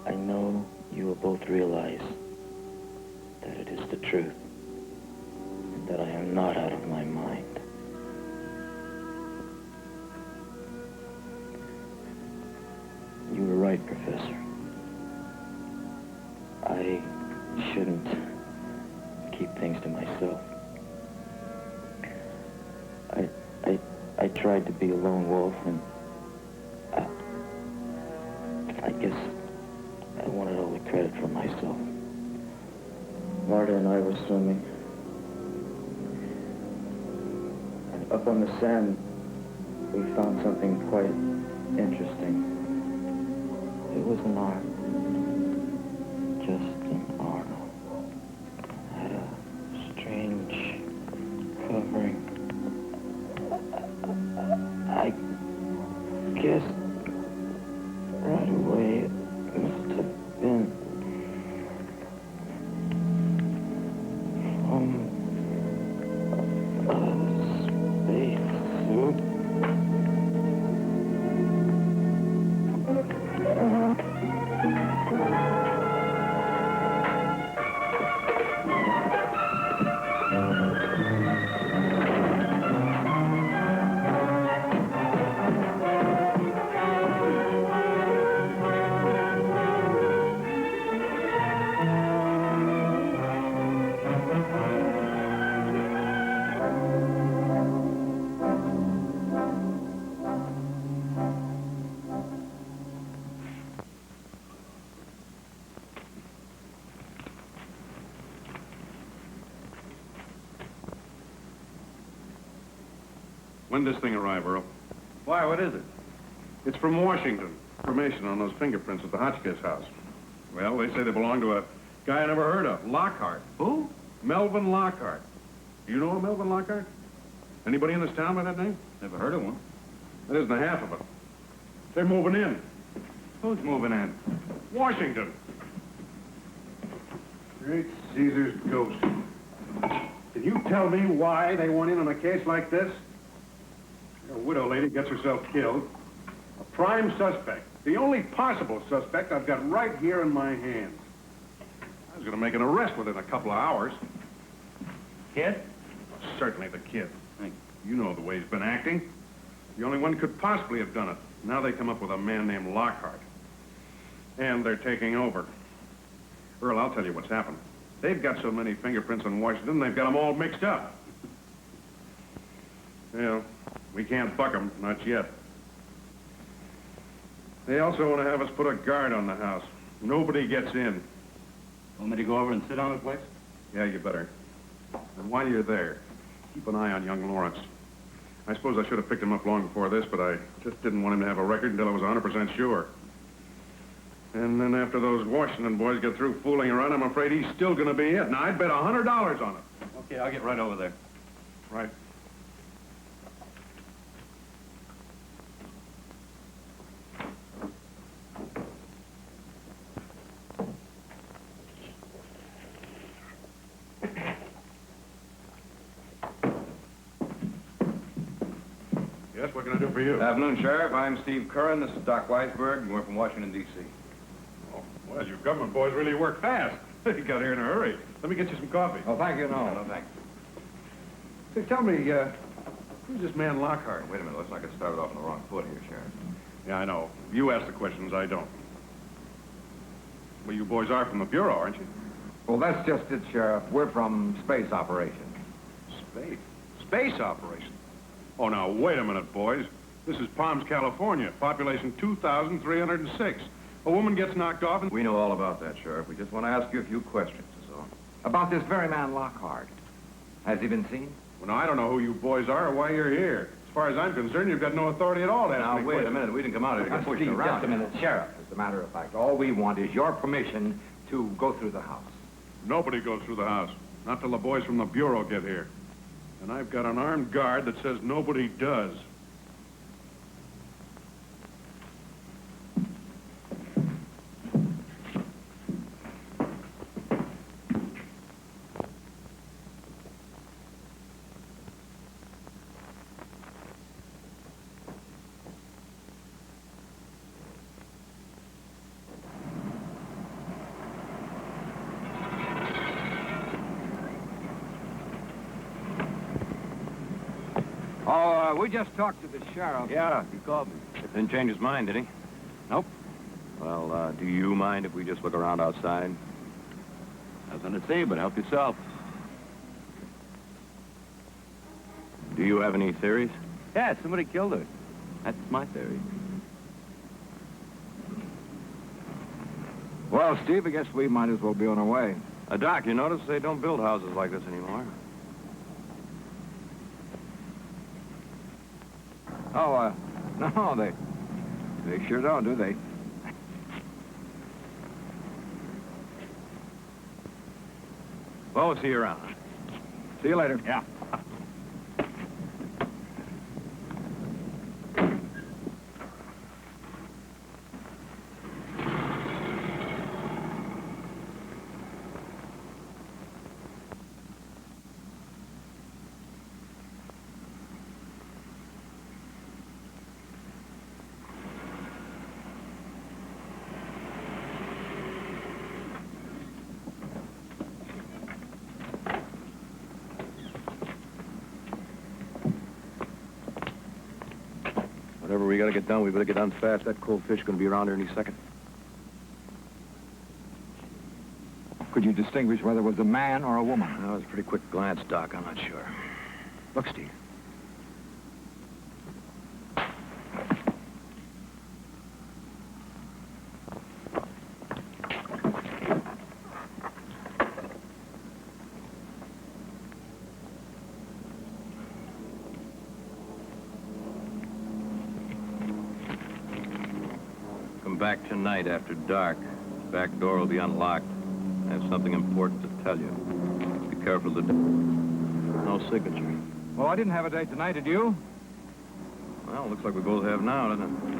I know you will both realize that it is the truth, and that I am not out of my mind. You were right, Professor. I shouldn't keep things to myself. I tried to be a lone wolf, and I guess I wanted all the credit for myself. Marta and I were swimming, and up on the sand, we found something quite interesting. It was an arm. Just an arm. Had a strange covering. I guess right away it must have been from a spacesuit. When did this thing arrive, Earl? Why, what is it? It's from Washington. Information on those fingerprints at the Hotchkiss house. Well, they say they belong to a guy I never heard of, Lockhart. Who? Melvin Lockhart. Do you know a Melvin Lockhart? Anybody in this town by that name? Never heard of one. That isn't the half of it. They're moving in. Who's moving in? Washington. Great Caesar's ghost. Can you tell me why they went in on a case like this? A widow lady gets herself killed. A prime suspect. The only possible suspect I've got right here in my hands. I was going to make an arrest within a couple of hours. Kid? Certainly the kid. You know the way he's been acting. The only one could possibly have done it. Now they come up with a man named Lockhart. And they're taking over. Earl, I'll tell you what's happened. They've got so many fingerprints in Washington, they've got them all mixed up. Well, we can't buck them, not yet. They also want to have us put a guard on the house. Nobody gets in. Want me to go over and sit on the place? Yeah, you better. And while you're there, keep an eye on young Lawrence. I suppose I should have picked him up long before this, but I just didn't want him to have a record until I was 100% sure. And then after those Washington boys get through fooling around, I'm afraid he's still going to be it. Now, I'd bet $100 on it. Okay, I'll get right over there. Right. Yes, what can I do for you? Afternoon, Sheriff. I'm Steve Curran. This is Doc Weisberg, and we're from Washington, D.C. Oh, well, you government boys really work fast. You got here in a hurry. Let me get you some coffee. Oh, thank you, no. No, thanks. Say, tell me, who's this man Lockhart? Wait a minute. Let's not get started off on the wrong foot here, Sheriff. Yeah, I know. You ask the questions, I don't. Well, you boys are from the Bureau, aren't you? Well, that's just it, Sheriff. We're from space operations. Space? Space operation? Oh, now, wait a minute, boys. This is Palms, California. Population 2,306. A woman gets knocked off and... We know all about that, Sheriff. We just want to ask you a few questions, is all. About this very man Lockhart. Has he been seen? Well, now, I don't know who you boys are or why you're here. As far as I'm concerned, you've got no authority at all to ask Now, me wait a questions. minute. We didn't come out here to get pushed Steve, around. just a minute, Sheriff. As a matter of fact, all we want is your permission to go through the house. Nobody goes through the house. Not till the boys from the Bureau get here. And I've got an armed guard that says nobody does. Oh, we just talked to the sheriff. Yeah, he called me. Didn't change his mind, did he? Nope. Well, do you mind if we just look around outside? Nothing to see, but help yourself. Do you have any theories? Yeah, somebody killed her. That's my theory. Well, Steve, I guess we might as well be on our way. Doc, you notice they don't build houses like this anymore. Oh, no, they sure don't, do they? Well, we'll see you around. See you later. Yeah. Whatever we gotta get done, we better get done fast. That cold fish gonna be around here any second. Could you distinguish whether it was a man or a woman? That was a pretty quick glance, Doc. I'm not sure. Look, Steve. Back tonight after dark. Back door will be unlocked. I have something important to tell you. Be careful to... No signature. Well, I didn't have a date tonight, did you? Well, looks like we both have now, doesn't it?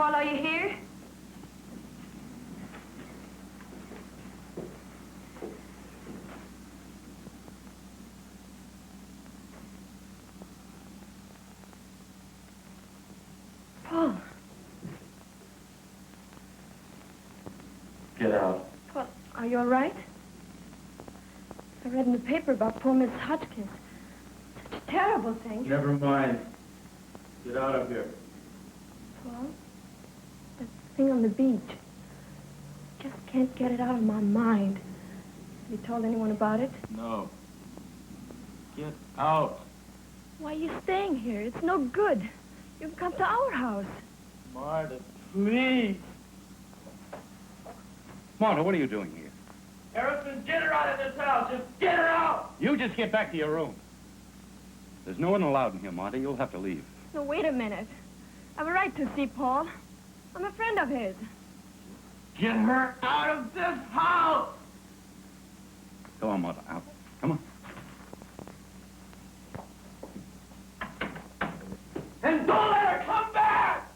Paul, are you here? Paul. Get out. Paul, are you all right? I read in the paper about poor Miss Hodgkins. Such a terrible thing. Never mind. Get out of here. Paul, that thing on the beach. Just can't get it out of my mind. Have you told anyone about it? No. Get out. Why are you staying here? It's no good. You can come to our house. Marta, please. Marta, what are you doing here? Harrison, get her out of this house. Just get her out. You just get back to your room. There's no one allowed in here, Marta. You'll have to leave. No, wait a minute. I have a right to see Paul. I'm a friend of his. Get her out of this house. Go on, Marta. Out. Come on. And don't let her come back!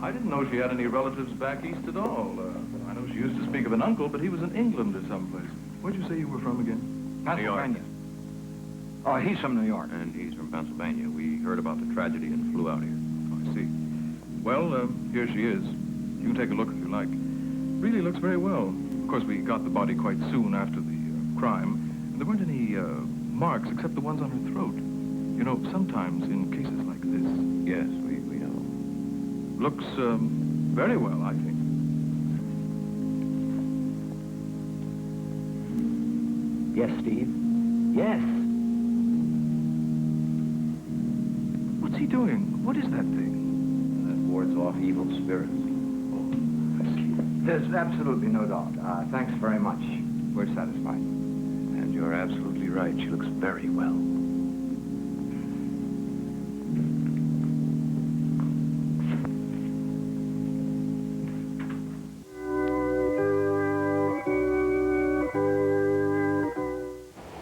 I didn't know she had any relatives back east at all. I know she used to speak of an uncle, but he was in England or someplace. Where'd you say you were from again? Pennsylvania. Oh, he's from New York. And he's from Pennsylvania. We heard about the tragedy and flew out here. Oh, I see. Well, here she is. You can take a look if you like. Really looks very well. Of course, we got the body quite soon after the crime. And there weren't any marks except the ones on her throat. You know, sometimes in cases like this... Yes, we know. Looks very well, I think. Yes, Steve. Yes. What's he doing? What is that thing? That wards off evil spirits. Oh, I see. There's absolutely no doubt. Thanks very much. We're satisfied. And you're absolutely right. She looks very well.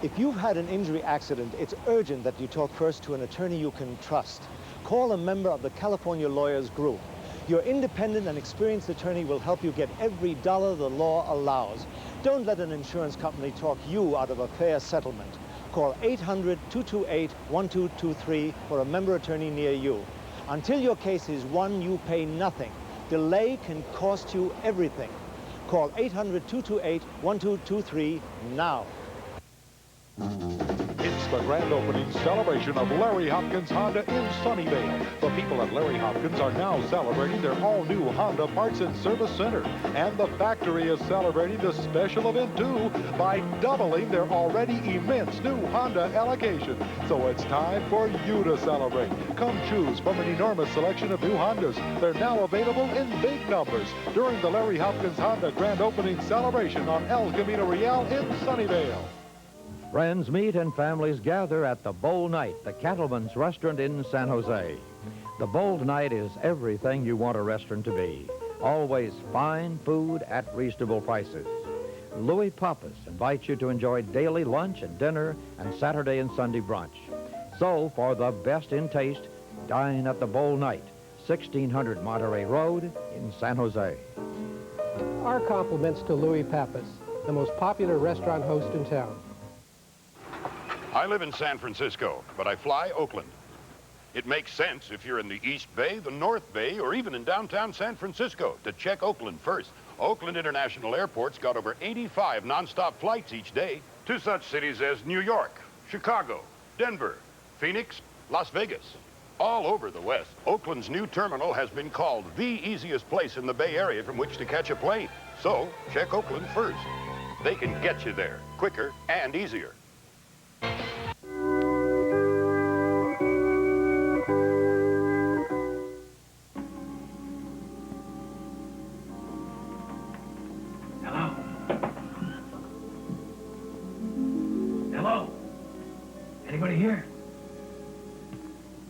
If you've had an injury accident, it's urgent that you talk first to an attorney you can trust. Call a member of the California Lawyers Group. Your independent and experienced attorney will help you get every dollar the law allows. Don't let an insurance company talk you out of a fair settlement. Call 800-228-1223 for a member attorney near you. Until your case is won, you pay nothing. Delay can cost you everything. Call 800-228-1223 now. It's the grand opening celebration of Larry Hopkins Honda in Sunnyvale. The people at Larry Hopkins are now celebrating their all-new Honda Parts and Service Center. And the factory is celebrating the special event, too, by doubling their already immense new Honda allocation. So it's time for you to celebrate. Come choose from an enormous selection of new Hondas. They're now available in big numbers during the Larry Hopkins Honda grand opening celebration on El Camino Real in Sunnyvale. Friends meet and families gather at the Bold Night, the Cattleman's Restaurant in San Jose. The Bold Night is everything you want a restaurant to be. Always fine food at reasonable prices. Louis Pappas invites you to enjoy daily lunch and dinner and Saturday and Sunday brunch. So, for the best in taste, dine at the Bold Night, 1600 Monterey Road in San Jose. Our compliments to Louis Pappas, the most popular restaurant host in town. I live in San Francisco, but I fly Oakland. It makes sense if you're in the East Bay, the North Bay, or even in downtown San Francisco to check Oakland first. Oakland International Airport's got over 85 nonstop flights each day to such cities as New York, Chicago, Denver, Phoenix, Las Vegas. All over the West, Oakland's new terminal has been called the easiest place in the Bay Area from which to catch a plane. So, check Oakland first. They can get you there quicker and easier. Hello? Anybody here?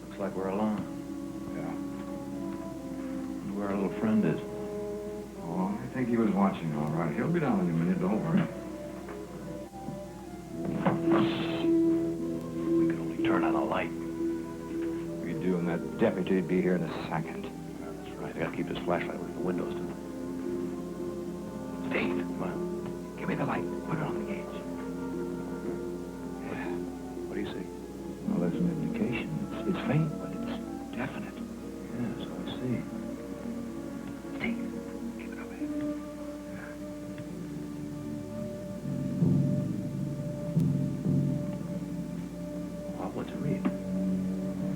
Looks like we're alone. Yeah. Wonder where our little friend is. think he was watching all right. He'll be down in a minute, don't worry. We could only turn on a light. We do, and that deputy'd be here in a second. That's right. I gotta keep this flashlight away from the windows, too. Steve, come on. Give me the light. Put it on the gauge. Yeah. What do you see? Well, there's an indication. It's faint, but it's definite. Yes, I see. Steve, keep it up here. Well, what's it read?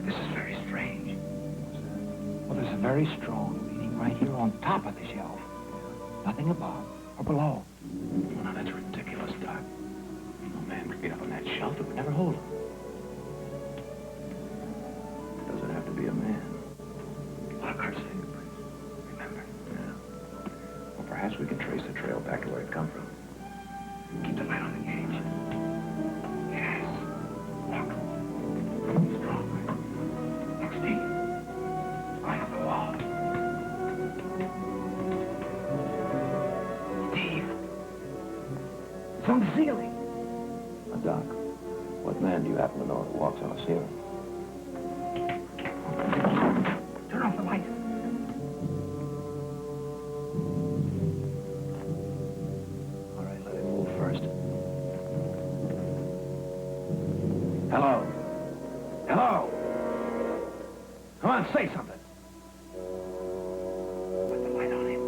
This is very strange. Well, there's a very strong reading right here on top of the shelf. Nothing above or below. Oh, now, that's ridiculous, Doc. No man could get up on that shelf. It would never hold him. Doesn't have to be a man. Lockhart's fingerprints. Remember? Yeah. Well, perhaps we can trace the trail back to where it come from. Keep the light on the gauge. Yes. Look. Strong. Look, Steve. Light on the wall. Steve. It's on the ceiling. Now, Doc, what man do you happen to know that walks on a ceiling? Turn off the light. All right, let it move first. Hello. Hello. Come on, say something. Put the light on him.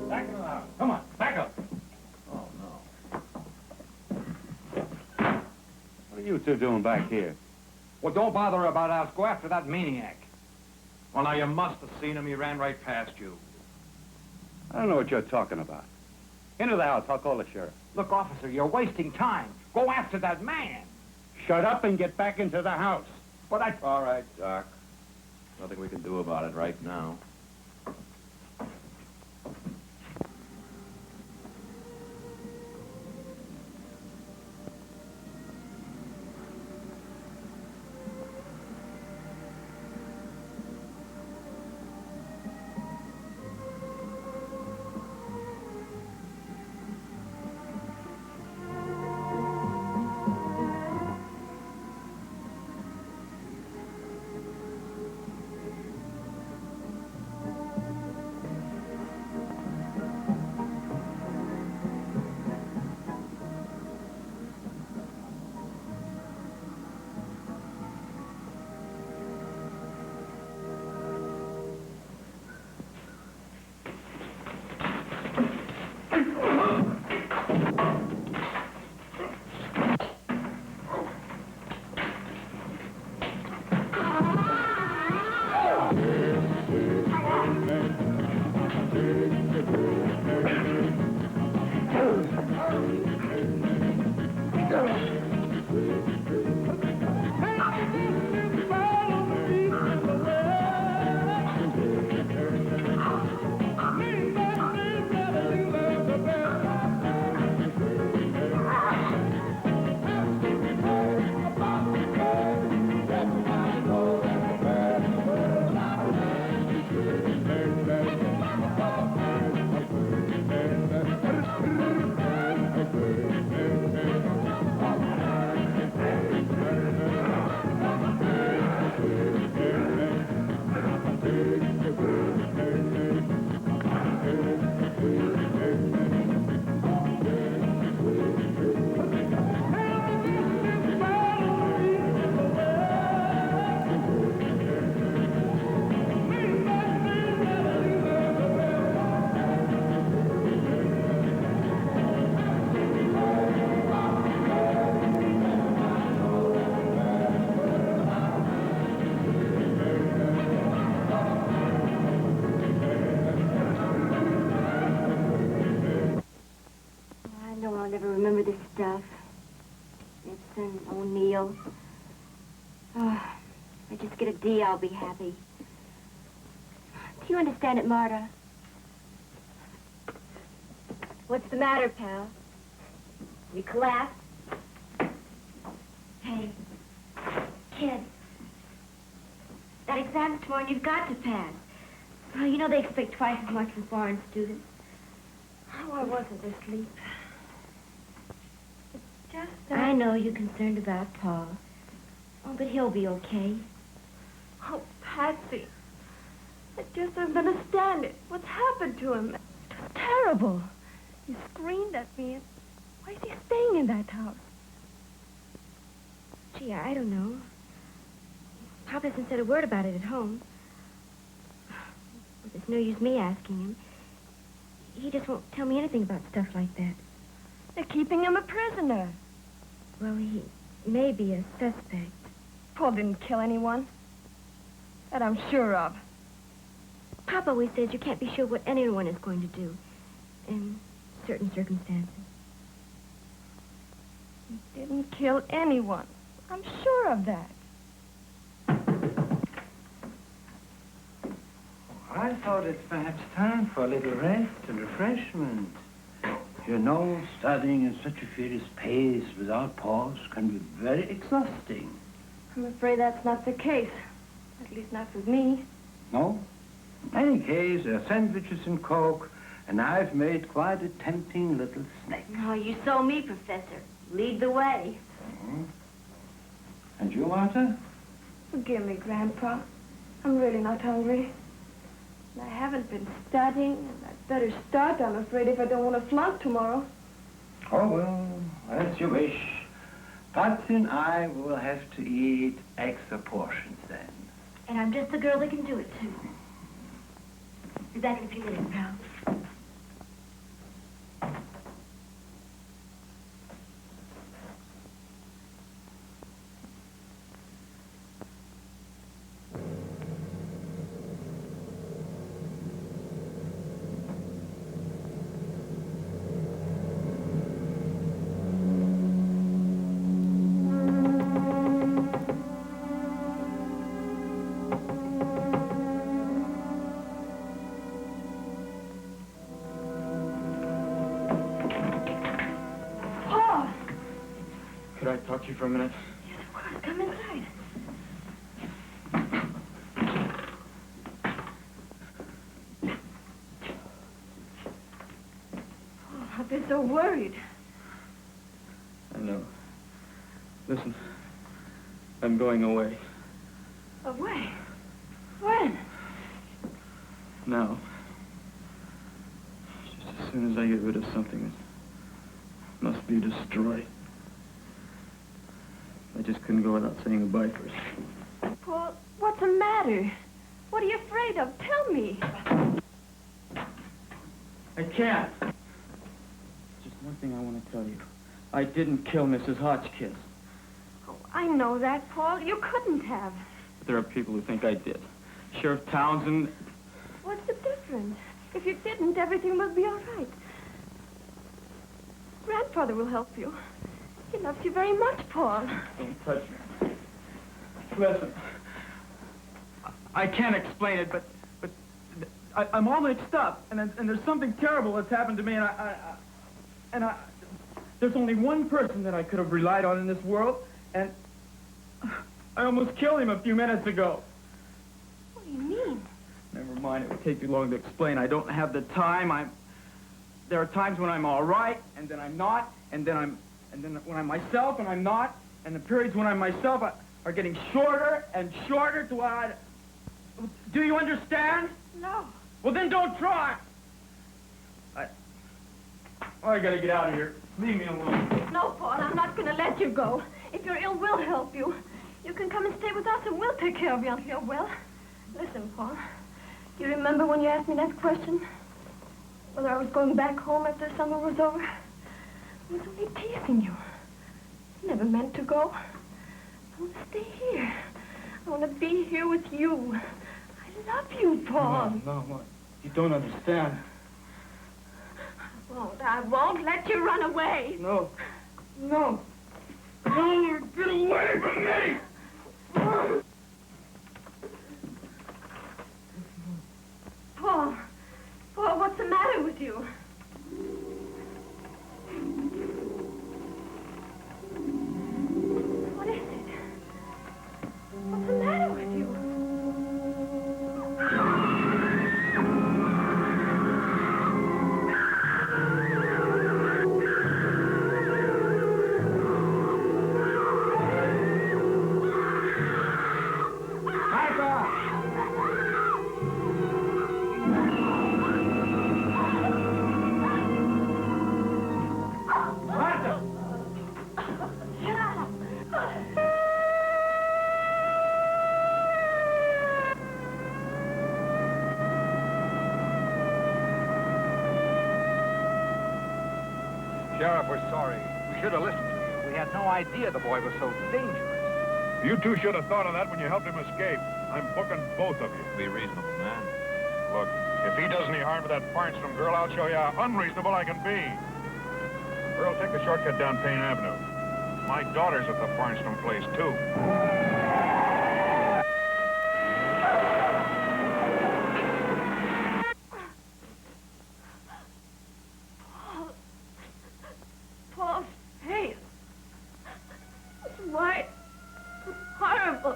Back in the house. Come on, back up. Oh, no. What are you two doing back here? Well, don't bother about us. Go after that maniac. Well, now, you must have seen him. He ran right past you. I don't know what you're talking about. Into the house. I'll call the sheriff. Look, officer, you're wasting time. Go after that man. Shut up and get back into the house. But I... All right, Doc. Nothing we can do about it right now. I'll never remember this stuff. Gibson, O'Neill. Oh, if I just get a D, I'll be happy. Do you understand it, Marta? What's the matter, pal? You collapsed? Hey, kid. That exam's tomorrow and you've got to pass. Well, you know they expect twice as much from foreign students. Oh, I wasn't asleep. It's just that... I know you're concerned about Paul. Oh, but he'll be okay. Oh, Patsy. I just don't understand it. What's happened to him? It's terrible. He screamed at me. And why is he staying in that house? Gee, I don't know. Papa hasn't said a word about it at home. Well, there's no use me asking him. He just won't tell me anything about stuff like that. They're keeping him a prisoner. Well, he may be a suspect. Paul didn't kill anyone. That I'm sure of. Papa always says you can't be sure what anyone is going to do in certain circumstances. He didn't kill anyone. I'm sure of that. I thought it's perhaps time for a little rest and refreshment. You know, studying at such a furious pace without pause can be very exhausting. I'm afraid that's not the case. At least not with me. No? In any case, there are sandwiches and Coke, and I've made quite a tempting little snack. Oh, you saw me, Professor. Lead the way. And you, Martha? Forgive me, Grandpa. I'm really not hungry. And I haven't been studying, and I'd better start, I'm afraid, if I don't want to flunk tomorrow. Oh, well, as you wish. Patsy and I will have to eat extra portions then. And I'm just the girl that can do it, too. Be back in a few minutes, pal. Could I talk to you for a minute? Yes, of course. Come inside. Oh, I've been so worried. I know. Listen, I'm going away. Away? When? Now. Just as soon as I get rid of something that must be destroyed. I just couldn't go without saying goodbye first. Paul, what's the matter? What are you afraid of? Tell me. I can't. Just one thing I want to tell you. I didn't kill Mrs. Hotchkiss. Oh, I know that, Paul. You couldn't have. But there are people who think I did. Sheriff Townsend. What's the difference? If you didn't, everything will be all right. Grandfather will help you. He loves you very much, Paul. Don't touch me. Listen, I can't explain it, but I'm all mixed up, and there's something terrible that's happened to me, and there's only one person that I could have relied on in this world, and I almost killed him a few minutes ago. What do you mean? Never mind, it would take too long to explain. I don't have the time. There are times when I'm all right, and then I'm not, and then when I'm myself and I'm not, and the periods when I'm myself are getting shorter and shorter to do you understand? No. Well, then don't try. I gotta get out of here. Leave me alone. No, Paul, I'm not going to let you go. If you're ill, we'll help you. You can come and stay with us, and we'll take care of you until you're well. Listen, Paul, do you remember when you asked me that question? Whether I was going back home after summer was over? I was only teasing you. I never meant to go. I want to stay here. I want to be here with you. I love you, Paul. No, you don't understand. I won't let you run away. No. No, get away from me! what's the matter with you? What is it? What's the matter with you? Sheriff, we're sorry. We should have listened to you. We had no idea the boy was so dangerous. You two should have thought of that when you helped him escape. I'm booking both of you. Be reasonable, man. Look, if he does any harm to that Farnstrom girl, I'll show you how unreasonable I can be. Earl, take the shortcut down Payne Avenue. My daughter's at the Farnstrom place, too. Paul's face. It's white. It's horrible.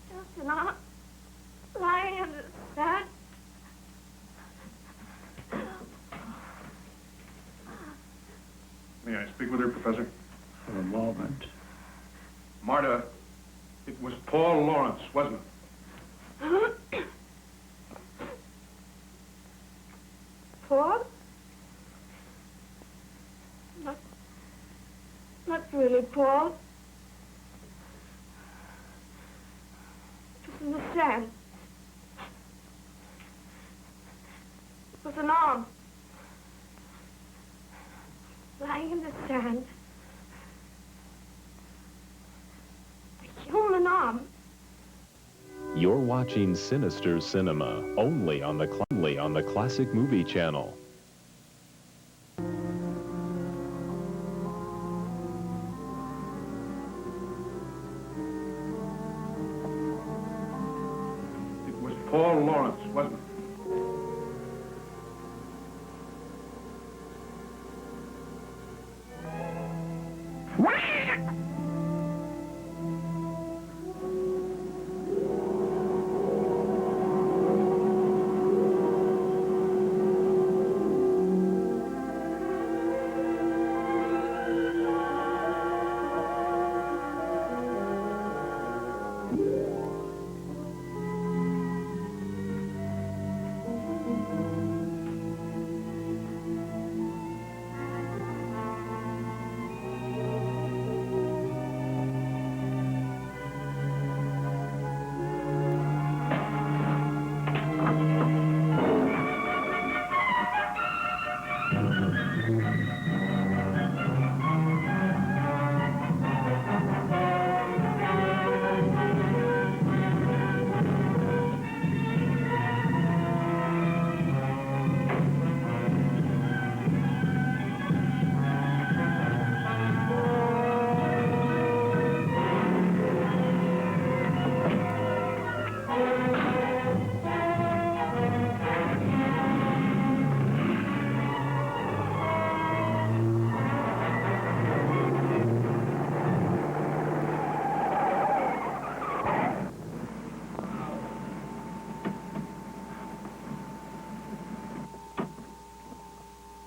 Just an arm lying in the sand. May I speak with her, Professor? For a moment. Marta, it was Paul Lawrence, wasn't it? Paul? Not really, Paul. It was in the sand. It was an arm. Lying in the sand. A human arm. You're watching Sinister Cinema, only on the Classic Movie Channel. It was Paul Lawrence, wasn't it?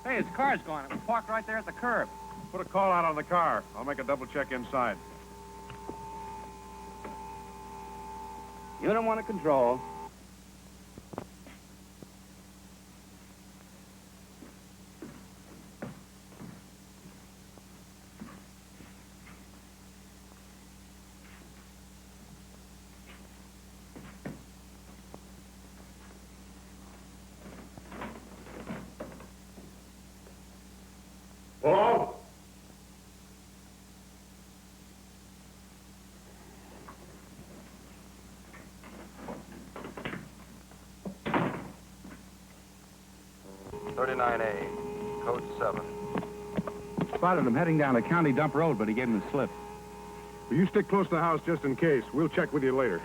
Hey, his car's gone. It was parked right there at the curb. Put a call out on the car. I'll make a double check inside. Unit 1 to control. Paul? $39A. code 7. Spotted him heading down a county dump road, but he gave him the slip. Well, you stick close to the house just in case. We'll check with you later.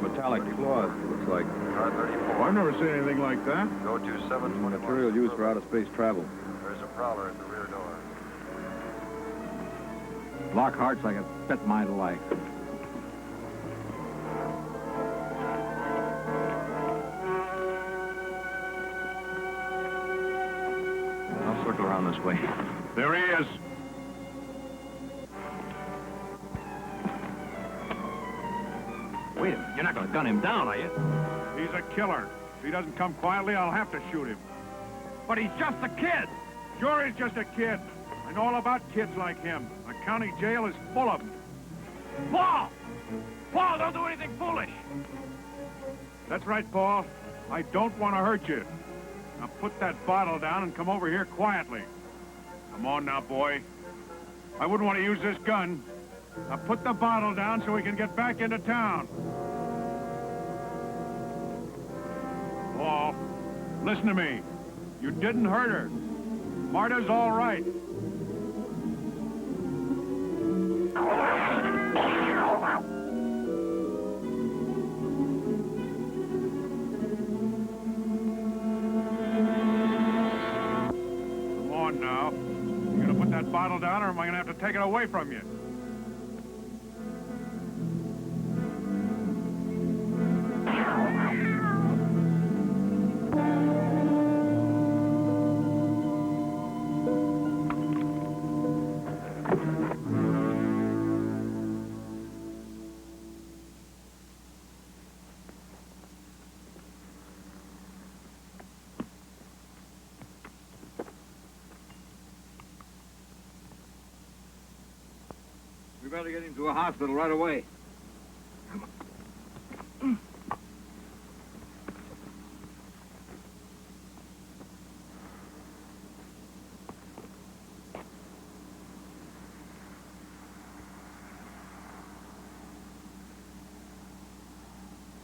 Metallic cloth, looks like. Car 34. I've never seen anything like that. Go to 721. Material used for outer space travel. There's a prowler at the rear door. Lockhart's like a bet my life. I'll circle around this way. There he is. Wait a minute, you're not going to gun him down, are you? He's a killer. If he doesn't come quietly, I'll have to shoot him. But he's just a kid. Sure, he's just a kid. I know all about kids like him. The county jail is full of them. Paul! Paul, don't do anything foolish. That's right, Paul. I don't want to hurt you. Now put that bottle down and come over here quietly. Come on now, boy. I wouldn't want to use this gun. Now put the bottle down so we can get back into town. Paul, listen to me. You didn't hurt her. Marta's all right. Come on now. You gonna put that bottle down, or am I gonna have to take it away from you? We better get him to a hospital right away.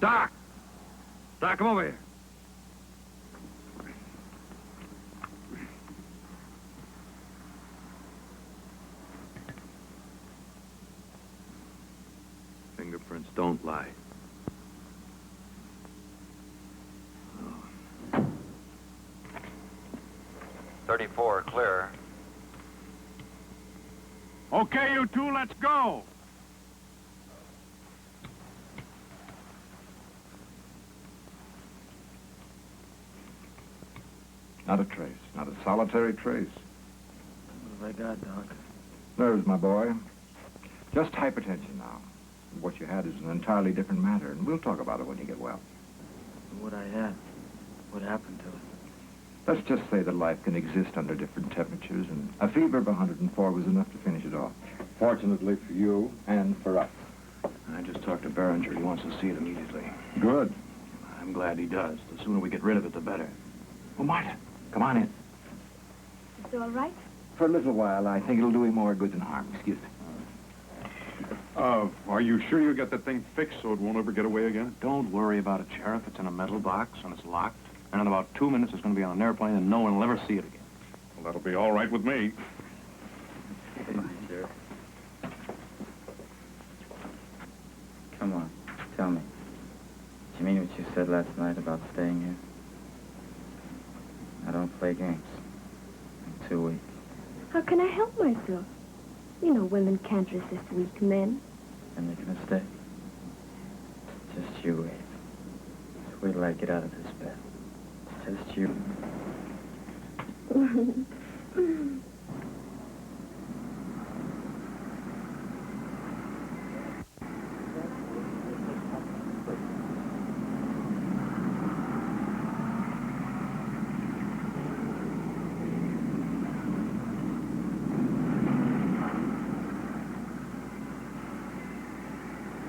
Doc! Doc, come over here. Fingerprints don't lie. 34, clear. Okay, you two, let's go. Not a trace, not a solitary trace. What have I got, Doc? Nerves, my boy. Just hypertension now. What you had is an entirely different matter, and we'll talk about it when you get well. What I had? What happened to it? Let's just say that life can exist under different temperatures, and a fever of 104 was enough to finish it off. Fortunately for you and for us. I just talked to Behringer. He wants to see it immediately. Good. I'm glad he does. The sooner we get rid of it, the better. Oh, Martha, come on in. Is it all right? For a little while, I think it'll do him more good than harm. Excuse me. Are you sure you got that thing fixed so it won't ever get away again? Don't worry about it, Sheriff. It's in a metal box, and it's locked. And in about 2 minutes, it's going to be on an airplane, and no one will ever see it again. Well, that'll be all right with me. Sheriff. Come on, tell me. Do you mean what you said last night about staying here? I don't play games. I'm too weak. How can I help myself? You know, women can't resist weak men. And you're gonna stay? Just you wait. Just wait till I get out of this bed. It's just you.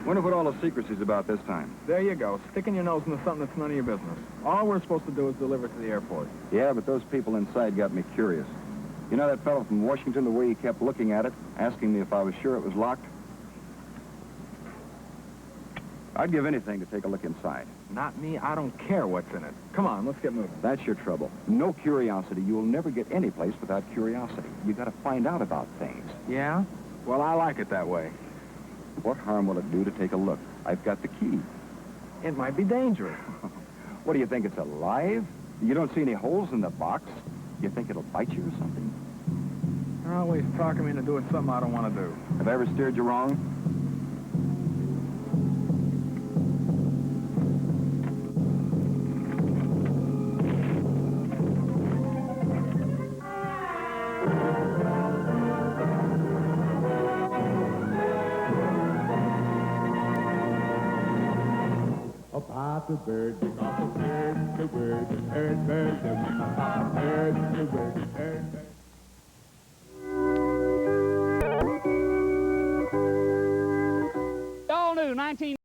Wonder what all the secrecy's about this time. There you go, sticking your nose into something that's none of your business. All we're supposed to do is deliver to the airport. Yeah, but those people inside got me curious. You know that fellow from Washington, the way he kept looking at it, asking me if I was sure it was locked? I'd give anything to take a look inside. Not me, I don't care what's in it. Come on, let's get moving. That's your trouble. No curiosity. You'll never get any place without curiosity. You got to find out about things. Yeah? Well, I like it that way. What harm will it do to take a look? I've got the key. It might be dangerous. What do you think, it's alive? You don't see any holes in the box? You think it'll bite you or something? You're always talking me into doing something I don't want to do. Have I ever steered you wrong? Up a bird, up a bird, the bird, the bird, bird, the bird, the bird, the bird. All new 19...